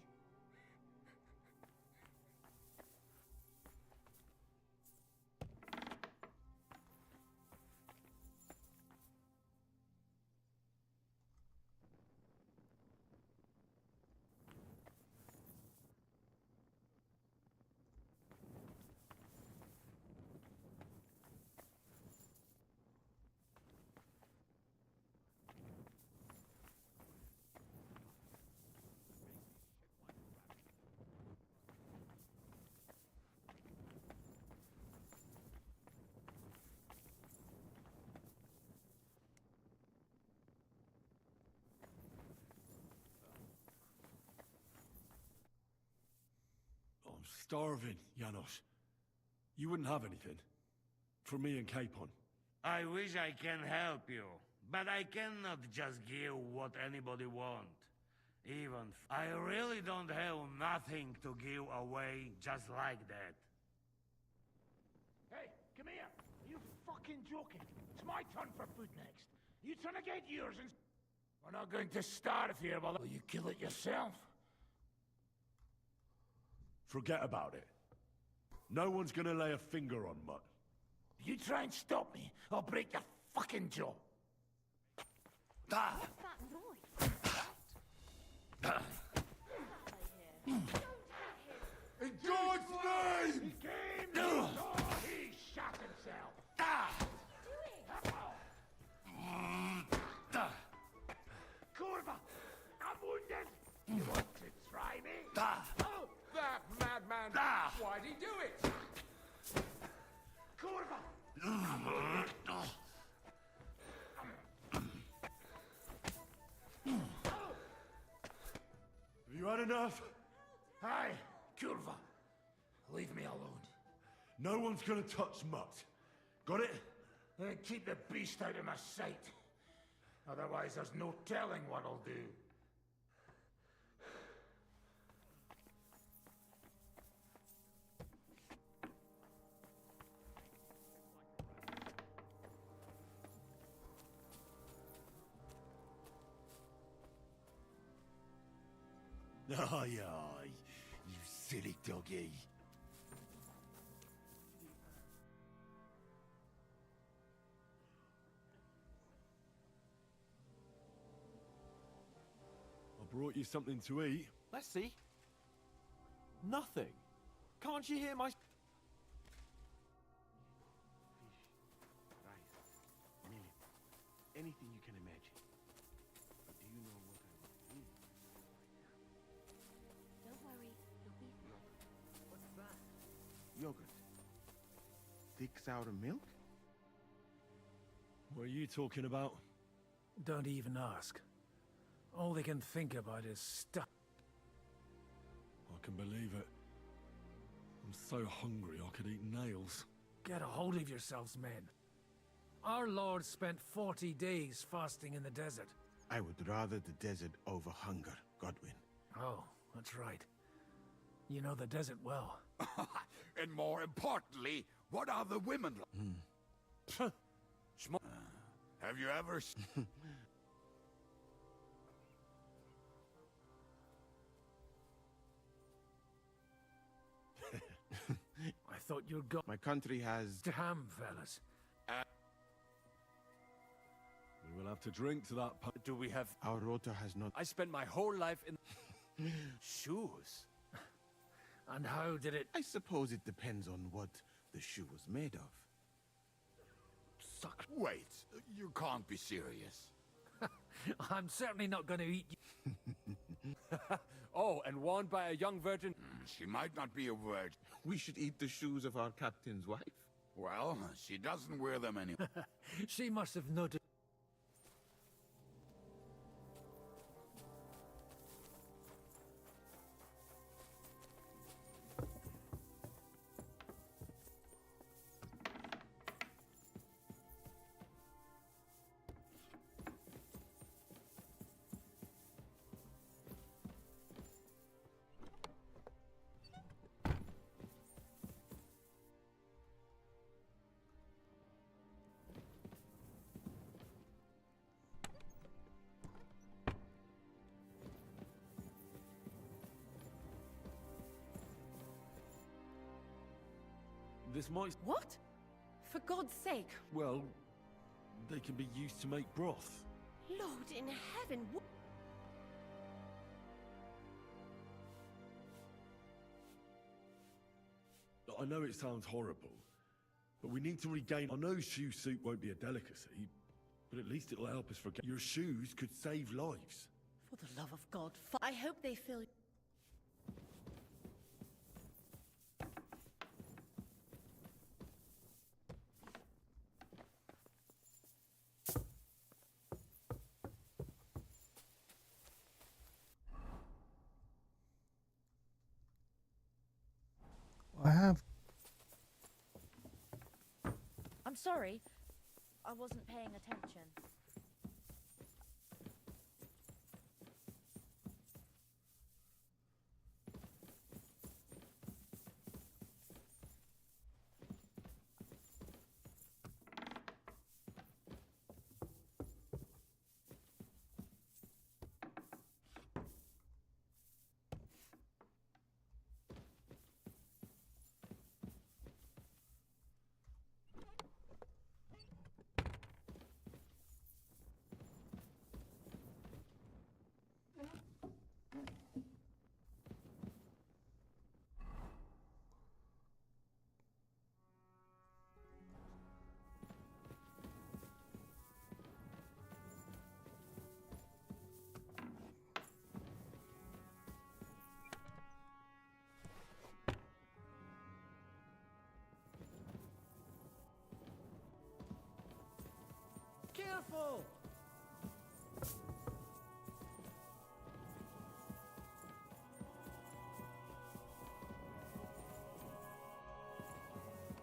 starving, Janos. You wouldn't have anything? For me and Capon. I wish I can help you, but I cannot just give what anybody want. Even I really don't have nothing to give away just like that. Hey, come here. Are you fucking joking? It's my turn for food next. You trying to get yours and... We're not going to starve here, will you kill it yourself? Forget about it. No one's gonna lay a finger on Mutt. If you try and stop me, I'll break your fucking jaw. Ah! In God's name! He came! He shot himself! Ah! Kurva! I'm wounded! You want to try me? Oh, that madman! Why'd he do it? Kurva! Have you had enough? Aye, Kurva. Leave me alone. No one's gonna touch Mutt. Got it? And keep the beast out of my sight. Otherwise, there's no telling what I'll do. Aye, aye, you silly doggy. I brought you something to eat. Let's see. Nothing. Can't you hear my... Fish, rice, millet, anything you can imagine. But do you know what I would eat? Don't worry, you'll be fine. What's that? Yogurt. Thick sour milk? What are you talking about? Don't even ask. All they can think about is stuff. I can believe it. I'm so hungry I could eat nails. Get a hold of yourselves, men. Our Lord spent 40 days fasting in the desert. I would rather the desert over hunger, Godwin. Oh, that's right. You know the desert well. And more importantly, what are the women like? Have you ever... I thought you'd go... My country has... Damn, fellas. We will have to drink to that... Do we have... Our rota has not... I spent my whole life in... shoes. And how did it... I suppose it depends on what the shoe was made of. Suck. Wait, you can't be serious. I'm certainly not going to eat you. Oh, and worn by a young virgin... She might not be a virgin. We should eat the shoes of our captain's wife. Well, she doesn't wear them anymore. She must have noticed... This might... What? For God's sake. Well, they can be used to make broth. Lord in heaven, what? I know it sounds horrible, but we need to regain... I know shoe soup won't be a delicacy, but at least it'll help us forget. Your shoes could save lives. For the love of God, I hope they feel... I have. I'm sorry. I wasn't paying attention. Careful!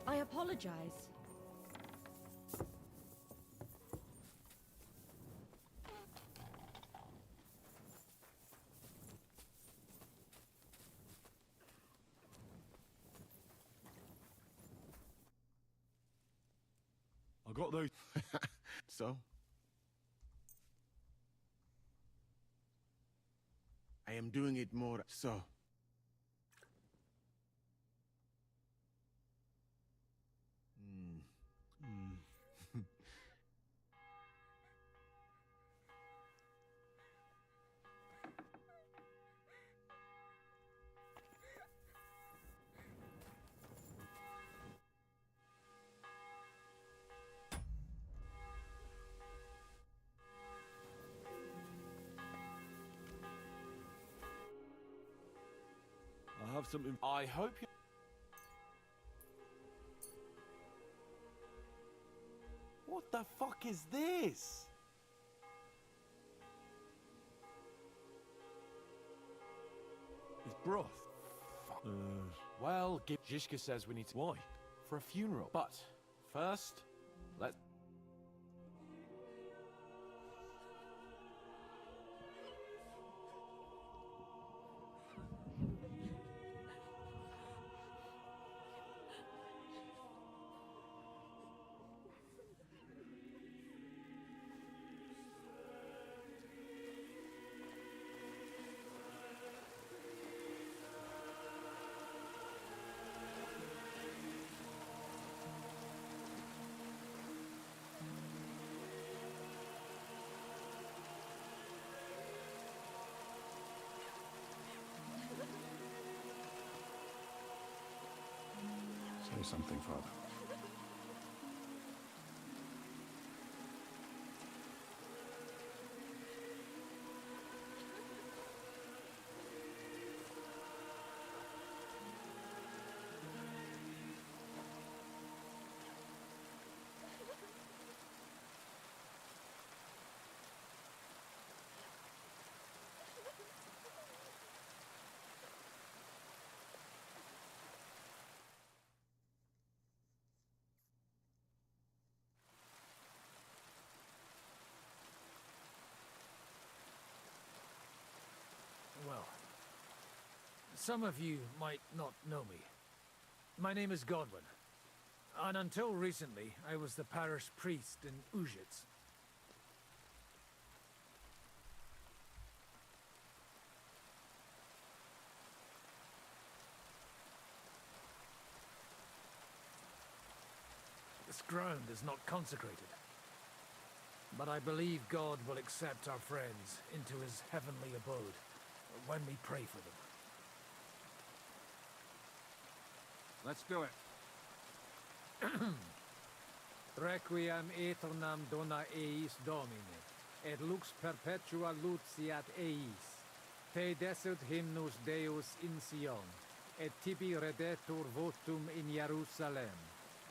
I apologize. I got those. So? I am doing it more so. I have something. I hope you. What the fuck is this? It's broth. Well, Zhishka says we need to. Why? For a funeral. But first, let's. Say something, Father. Well, some of you might not know me. My name is Godwin, and until recently, I was the parish priest in Ujits. This ground is not consecrated, but I believe God will accept our friends into his heavenly abode when we pray for them. Let's do it. Requiem aeternam dona eis Domine, et lux perpetua luciat eis. Te desert hymnus Deus in Sion, et tibi redetur votum in Jerusalem.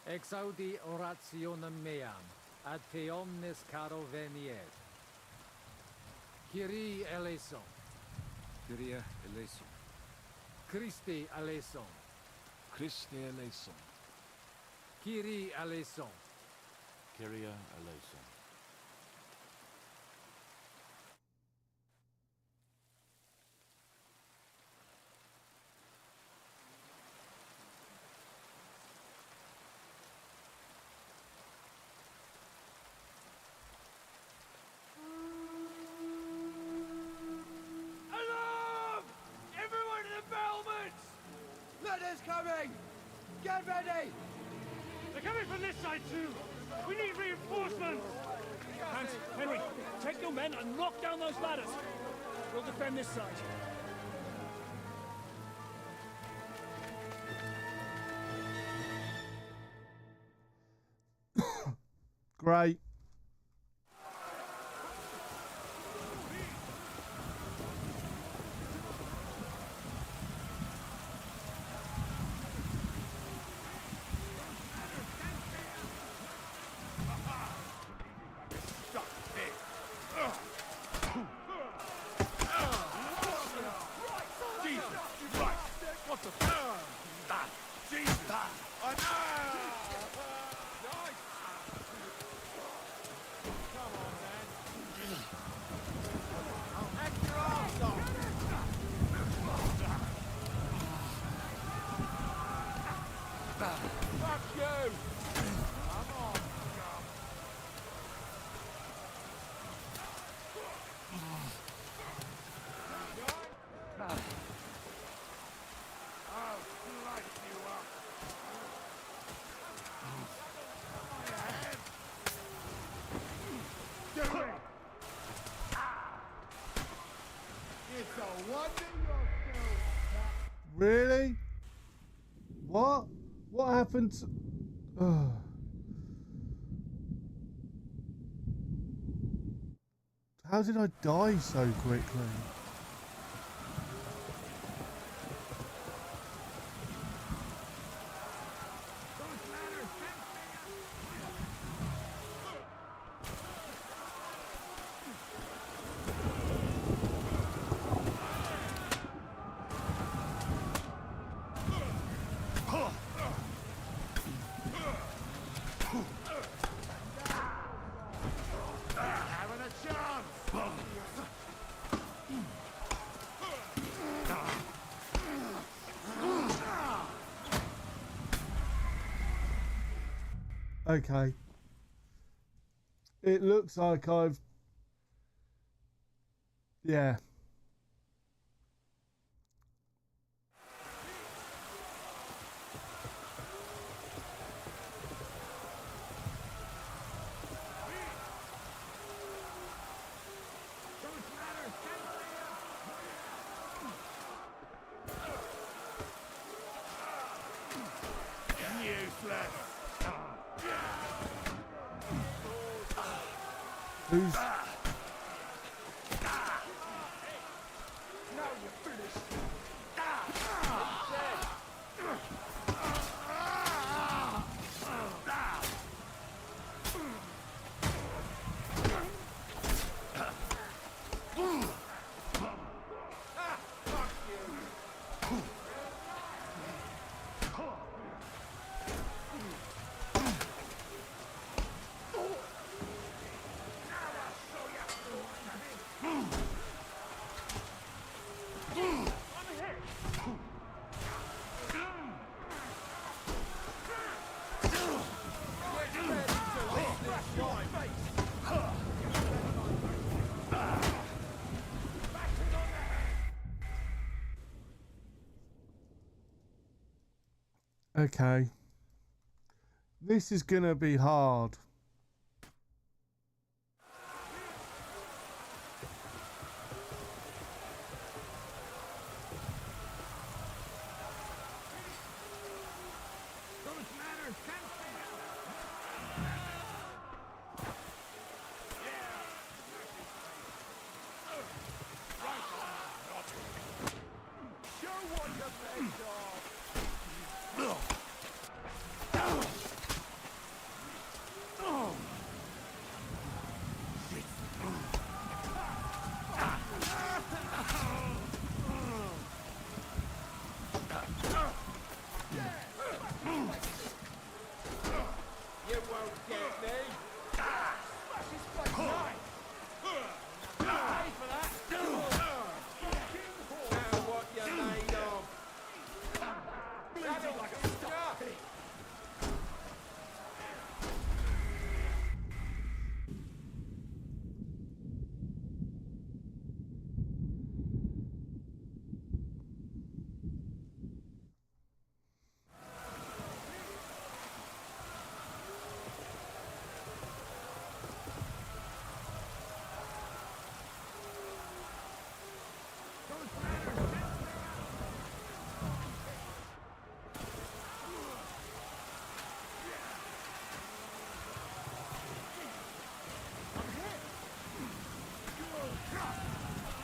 Exaudi orationem meam, ad te omnes caro veniet. Kyrie eleison. Kyrie eleison. Christi eleison. Christe eleison. Kyrie eleison. Kyria eleison. Alarm! Everyone to the battlements! Letters coming! Get ready! They're coming from this side too! We need reinforcements! Hans, Henry, take your men and knock down those ladders! We'll defend this side. Great. Really? What? What happened to... How did I die so quickly? Okay. It looks like I've... Yeah. Who's... Okay. This is gonna be hard. get me. Smash his face right. Pay for that. Now what you made of? Bloody like a star.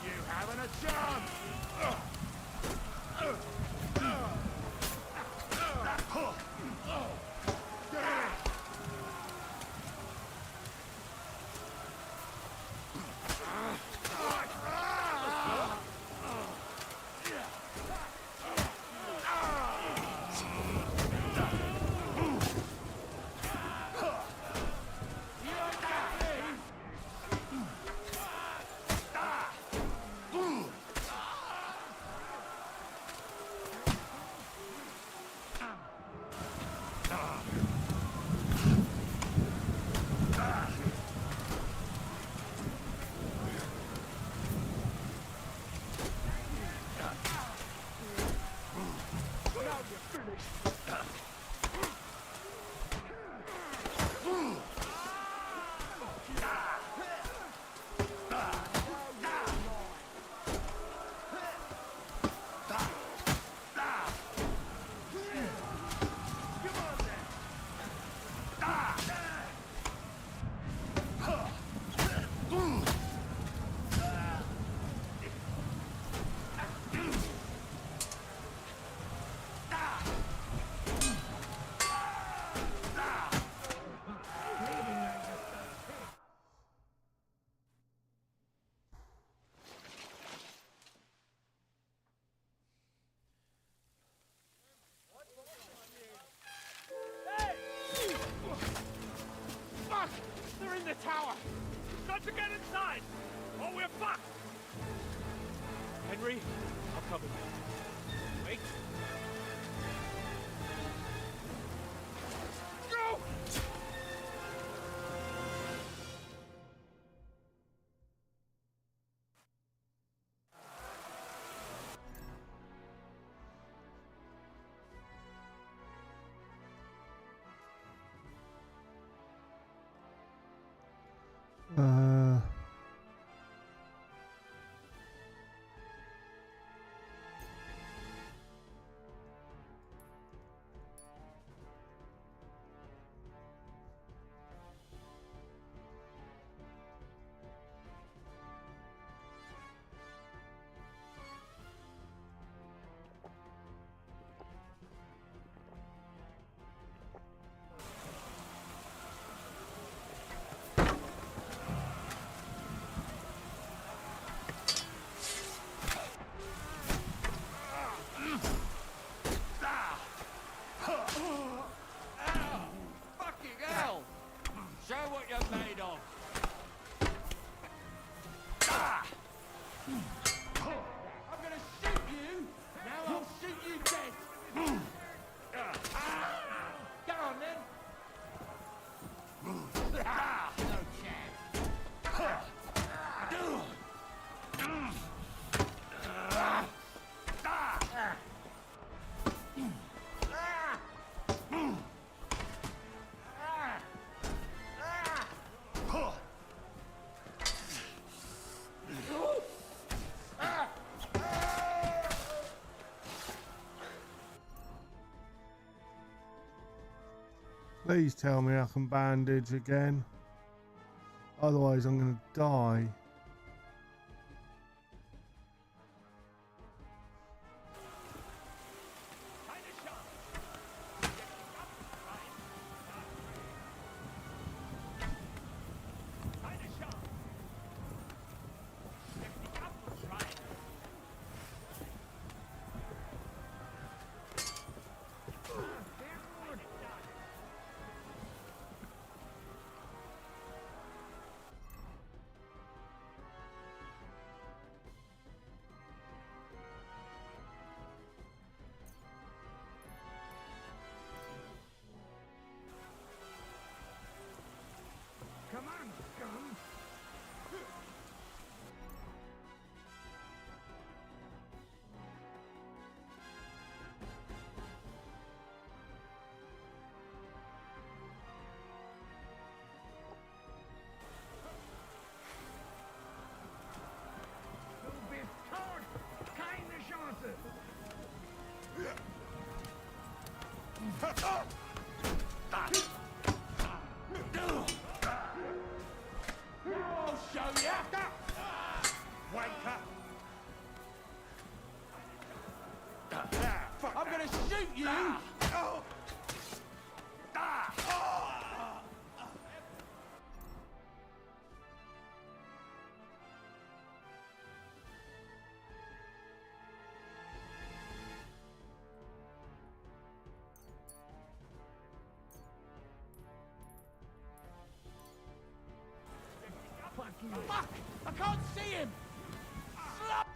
You haven't a chance! Fuck! They're in the tower! We've got to get inside! Or we're fucked! Henry, I'll cover you. Wait. Go! Fucking hell! Show what you're made of. I'm gonna shoot you. Now I'll shoot you dead. Go on then. No chance. Please tell me I can bandage again. Otherwise I'm going to die. I'll show ya! Wanker! I'm gonna shoot you! Fuck! I can't see him! Slut!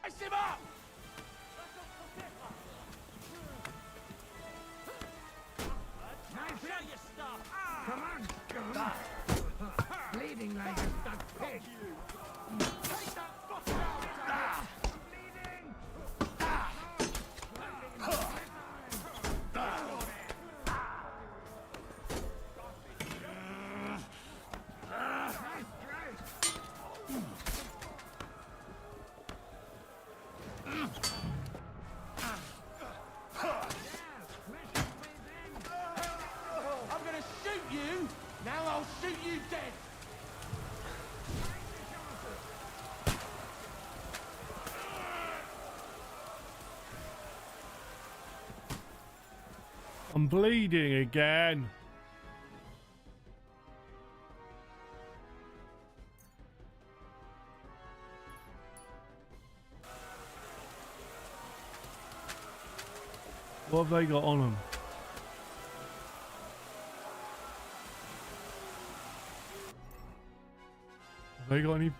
Ice him up! Show your stuff! Come on, scum! Bleeding like a stuck pig. Take that fucker out! Bleeding! I'm gonna shoot you! Now I'll shoot you dead! I'm bleeding again. What have they got on them? Have they got any?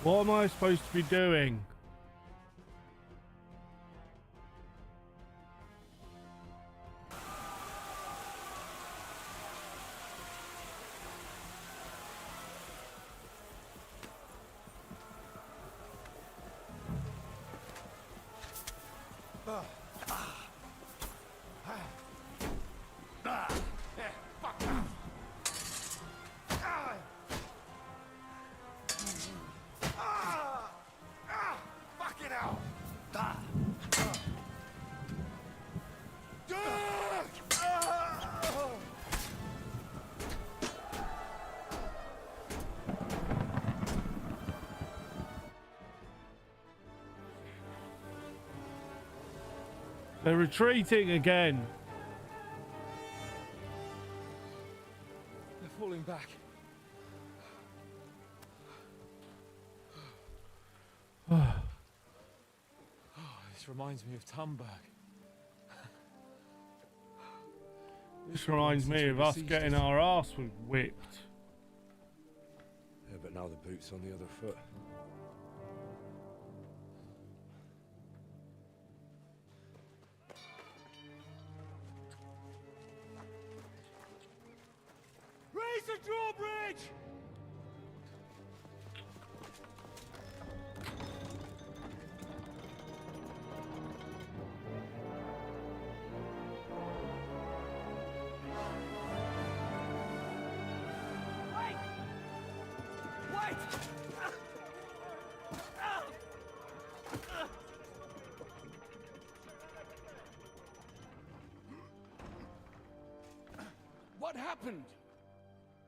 What am I supposed to be doing? They're retreating again. They're falling back. This reminds me of Tumberg. This reminds me of us getting our arse whipped. Yeah, but now the boot's on the other foot. Engage! Wait! Wait! What happened?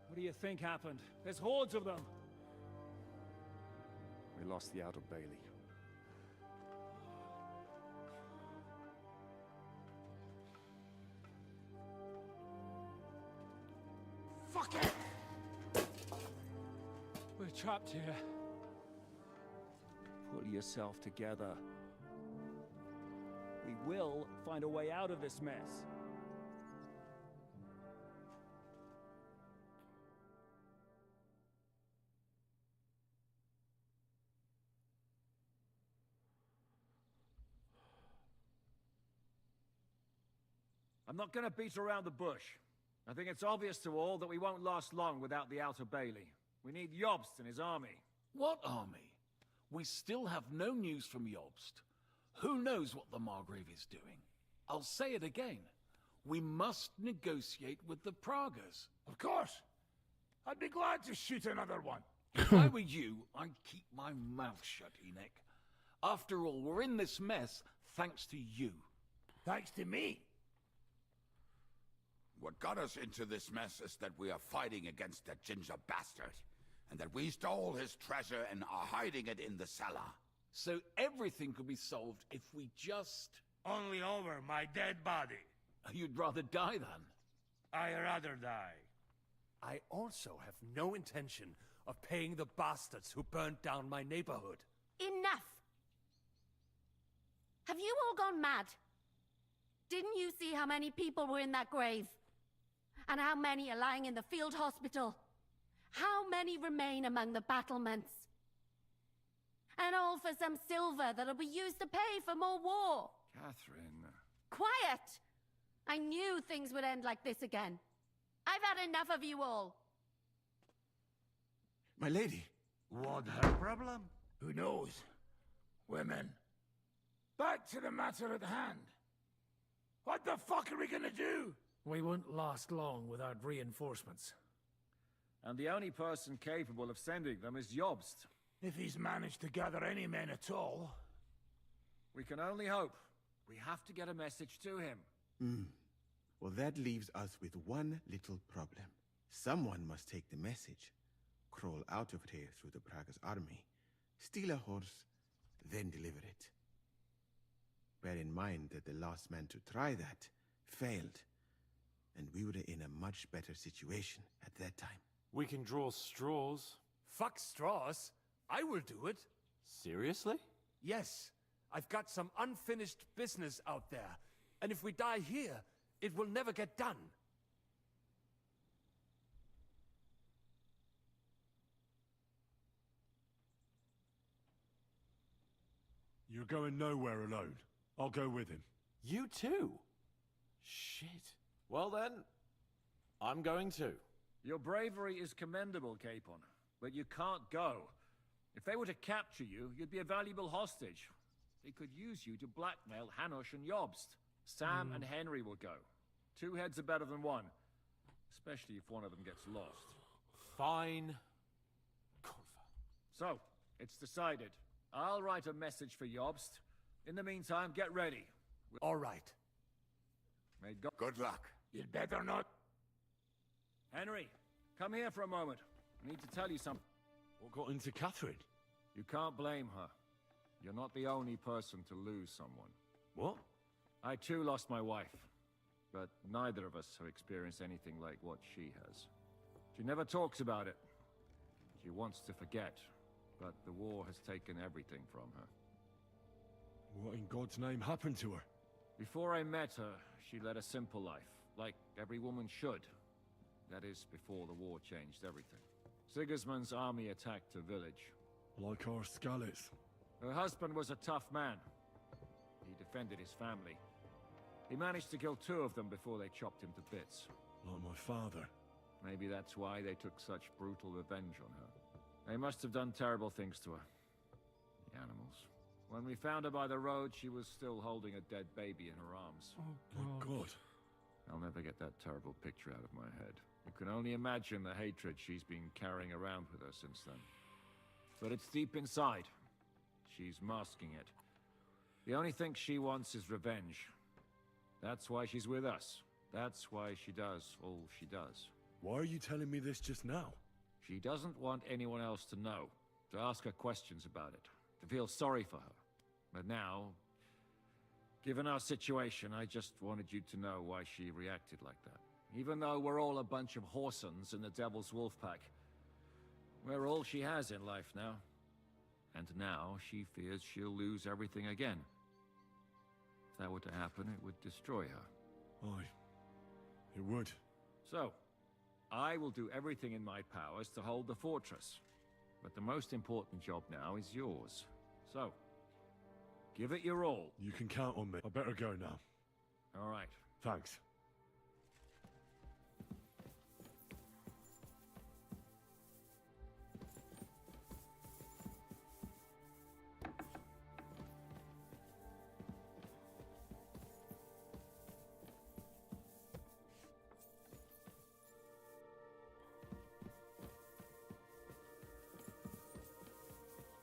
What do you think happened? There's hordes of them. We lost the Outer Bailey. Fuck it! We're trapped here. Pull yourself together. We will find a way out of this mess. I'm not gonna beat around the bush. I think it's obvious to all that we won't last long without the Outer Bailey. We need Jobst and his army. What army? We still have no news from Jobst. Who knows what the Margrave is doing? I'll say it again. We must negotiate with the Pragas. Of course. I'd be glad to shoot another one. If I were you, I'd keep my mouth shut, Enoch. After all, we're in this mess thanks to you. Thanks to me? What got us into this mess is that we are fighting against that ginger bastard, and that we stole his treasure and are hiding it in the cellar. So everything could be solved if we just... Only over my dead body. You'd rather die then? I'd rather die. I also have no intention of paying the bastards who burned down my neighborhood. Enough! Have you all gone mad? Didn't you see how many people were in that grave? And how many are lying in the field hospital? How many remain among the battlements? And all for some silver that'll be used to pay for more war. Catherine. Quiet! I knew things would end like this again. I've had enough of you all. My lady. What her problem? Who knows? Women. Back to the matter at hand. What the fuck are we gonna do? We won't last long without reinforcements. And the only person capable of sending them is Jobst. If he's managed to gather any men at all. We can only hope. We have to get a message to him. Well, that leaves us with one little problem. Someone must take the message, crawl out of here through the Praga's army, steal a horse, then deliver it. Bear in mind that the last man to try that failed, and we were in a much better situation at that time. We can draw straws. Fuck straws. I will do it. Seriously? Yes. I've got some unfinished business out there. And if we die here, it will never get done. You're going nowhere alone. I'll go with him. You too? Shit. Well then, I'm going too. Your bravery is commendable, Capon, but you can't go. If they were to capture you, you'd be a valuable hostage. They could use you to blackmail Hanush and Jobst. Sam and Henry will go. 2 heads are better than 1, especially if one of them gets lost. Fine. So, it's decided. I'll write a message for Jobst. In the meantime, get ready. All right. May God... Good luck. You'd better not. Henry, come here for a moment. I need to tell you something. What got into Catherine? You can't blame her. You're not the only person to lose someone. What? I too lost my wife, but neither of us have experienced anything like what she has. She never talks about it. She wants to forget, but the war has taken everything from her. What in God's name happened to her? Before I met her, she led a simple life, like every woman should. That is, before the war changed everything. Sigismund's army attacked a village. Like our Scalets. Her husband was a tough man. He defended his family. He managed to kill 2 of them before they chopped him to bits. Like my father. Maybe that's why they took such brutal revenge on her. They must have done terrible things to her. The animals. When we found her by the road, she was still holding a dead baby in her arms. Oh, My God. I'll never get that terrible picture out of my head. You can only imagine the hatred she's been carrying around with her since then. But it's deep inside. She's masking it. The only thing she wants is revenge. That's why she's with us. That's why she does all she does. Why are you telling me this just now? She doesn't want anyone else to know, to ask her questions about it, to feel sorry for her. But now, given our situation, I just wanted you to know why she reacted like that. Even though we're all a bunch of whoresons in the Devil's Wolf Pack, we're all she has in life now. And now she fears she'll lose everything again. If that were to happen, it would destroy her. Aye, it would. So, I will do everything in my powers to hold the fortress. But the most important job now is yours. So, give it your all. You can count on me. I better go now. All right. Thanks.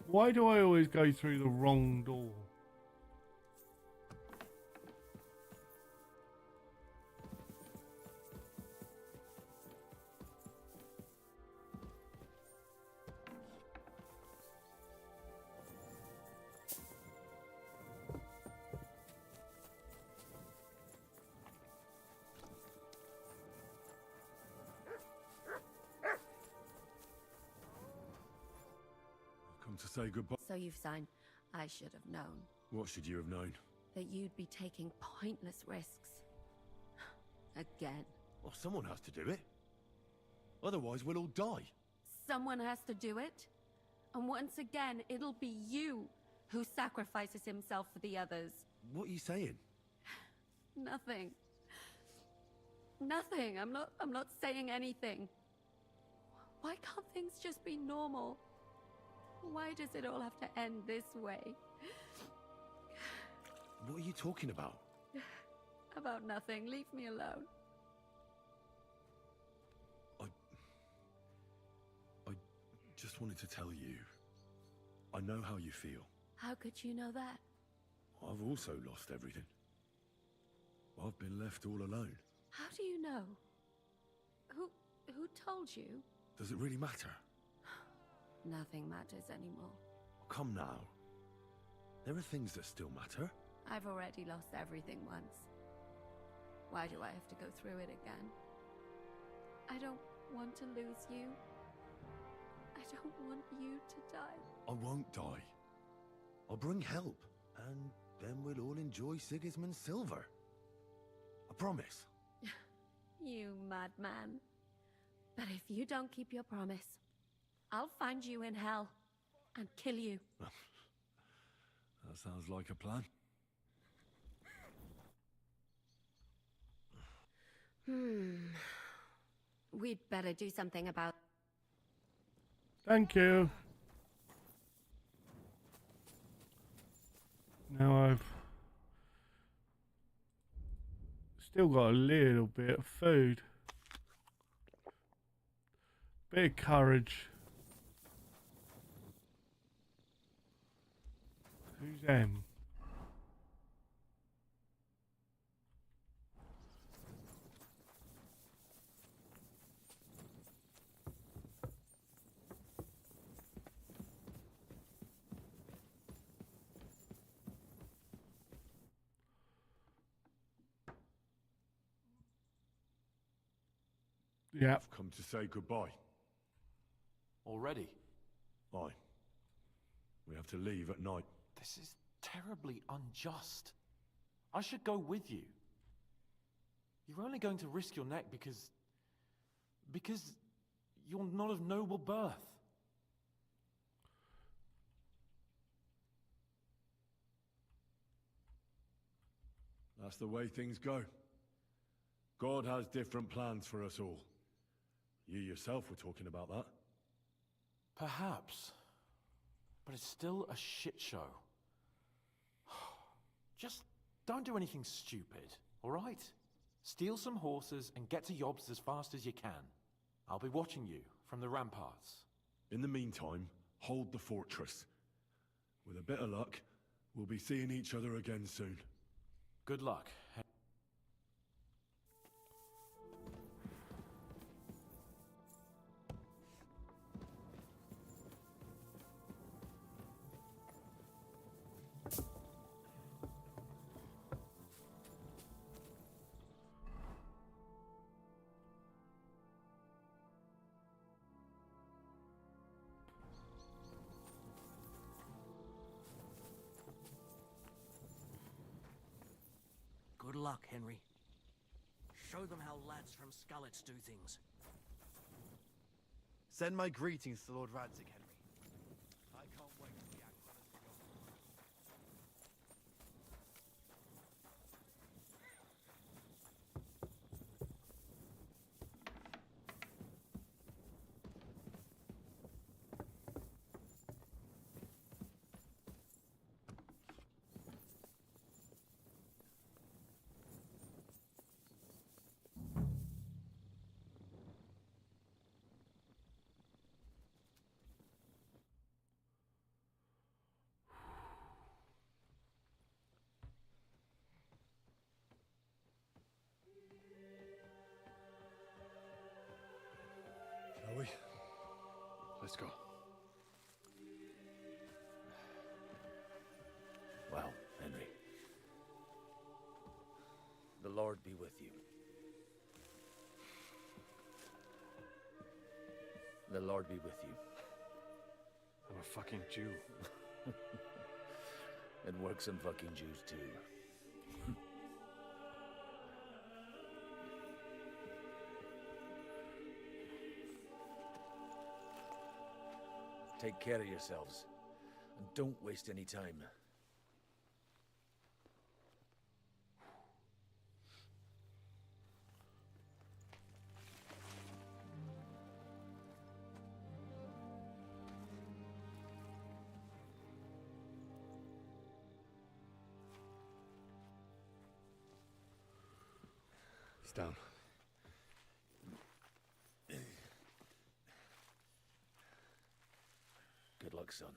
Why do I always go through the wrong door? Come to say goodbye. So you've signed. I should have known What should you have known? that you'd be taking pointless risks. Again. Well, someone has to do it. Otherwise, we'll all die. Someone has to do it. And once again, it'll be you who sacrifices himself for the others. What are you saying? Nothing. Nothing. I'm not saying anything. Why can't things just be normal? Why does it all have to end this way? What are you talking about? About nothing. Leave me alone. I just wanted to tell you. I know how you feel. How could you know that? I've also lost everything. I've been left all alone. How do you know? Who told you? Does it really matter? Nothing matters anymore. Come now. There are things that still matter. I've already lost everything once. Why do I have to go through it again? I don't want to lose you. I don't want you to die. I won't die. I'll bring help, and then we'll all enjoy Sigismund's silver. I promise. You madman. But if you don't keep your promise, I'll find you in hell and kill you. That sounds like a plan. We'd better do something about... Thank you. Now I've still got a little bit of food. Bit of courage. Who's them? Yeah. I've come to say goodbye. Already? Aye. We have to leave at night. This is terribly unjust. I should go with you. You're only going to risk your neck because you're not of noble birth. That's the way things go. God has different plans for us all. You yourself were talking about that. Perhaps. But it's still a shit show. Just don't do anything stupid, all right? Steal some horses and get to Yobst as fast as you can. I'll be watching you from the ramparts. In the meantime, hold the fortress. With a bit of luck, we'll be seeing each other again soon. Good luck. Good luck, Henry. Show them how lads from Skalitz do things. Send my greetings to Lord Radzig, Henry. I can't wait to be active. Shall we? Let's go. Well, Henry. The Lord be with you. The Lord be with you. I'm a fucking Jew. It works on fucking Jews too. Take care of yourselves, and don't waste any time. He's down. Good luck, son.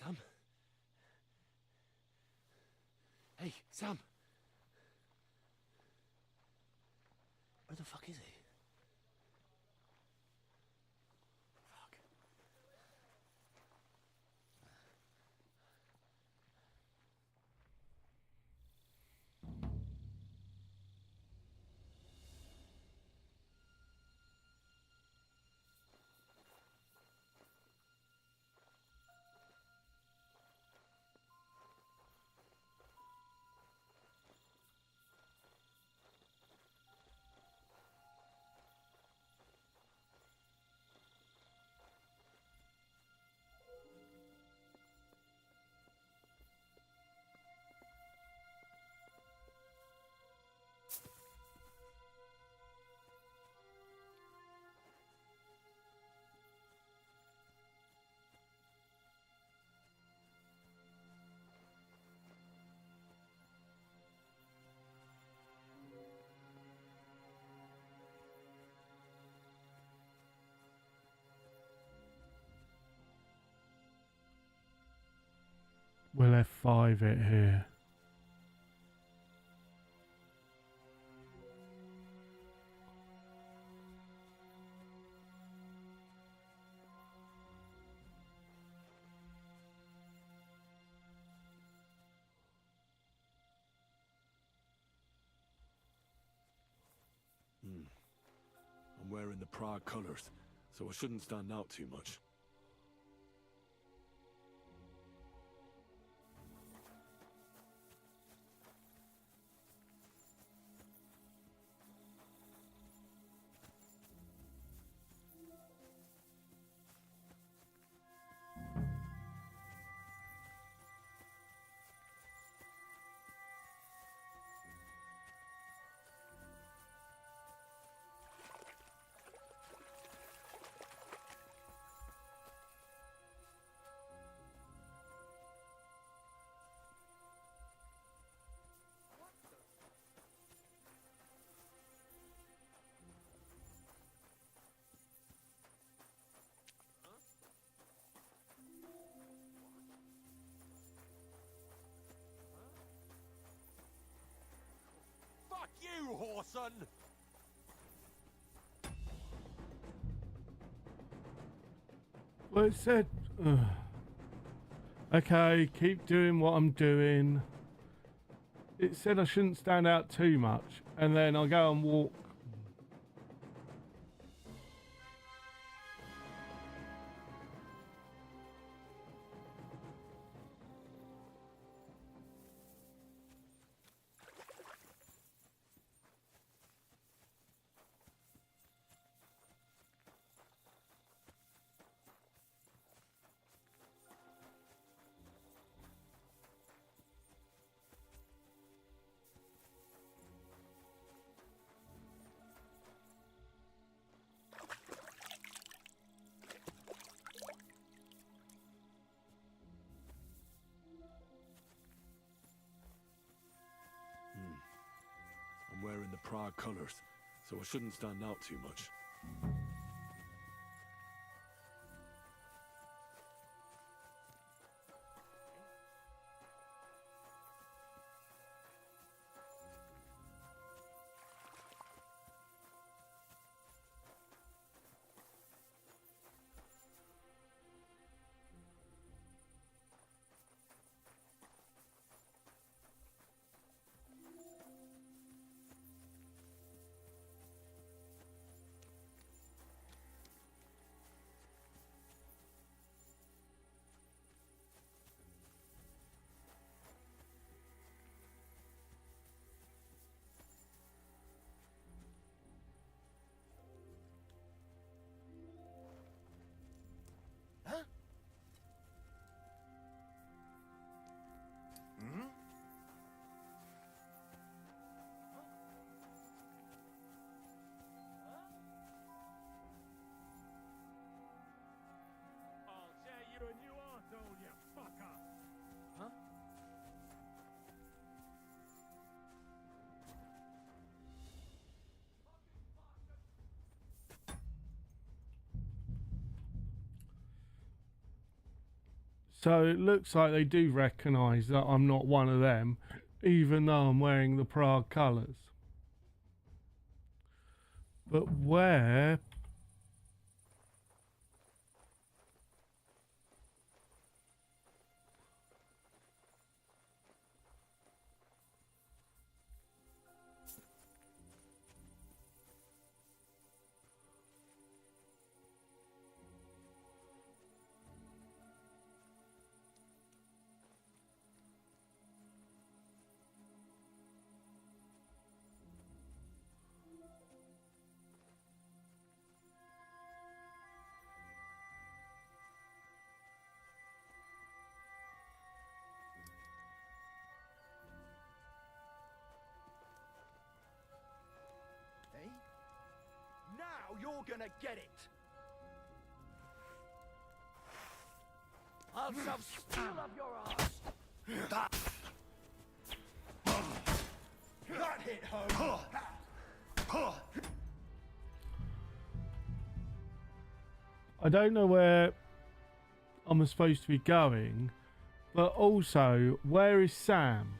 Sam? Hey, Sam! Where the fuck is he? We'll F5 it here. wearing the Prague colours, so I shouldn't stand out too much. Fuck you, whoreson! Well, it said... Okay, keep doing what I'm doing. It said I shouldn't stand out too much. And then I go and walk. I'm wearing the Prague colours, so I shouldn't stand out too much. So it looks like they do recognise that I'm not one of them, even though I'm wearing the Prague colours. But where... Now you're gonna get it! I'll shove steel up your ass! That hit home! I don't know where I'm supposed to be going, but also, where is Sam?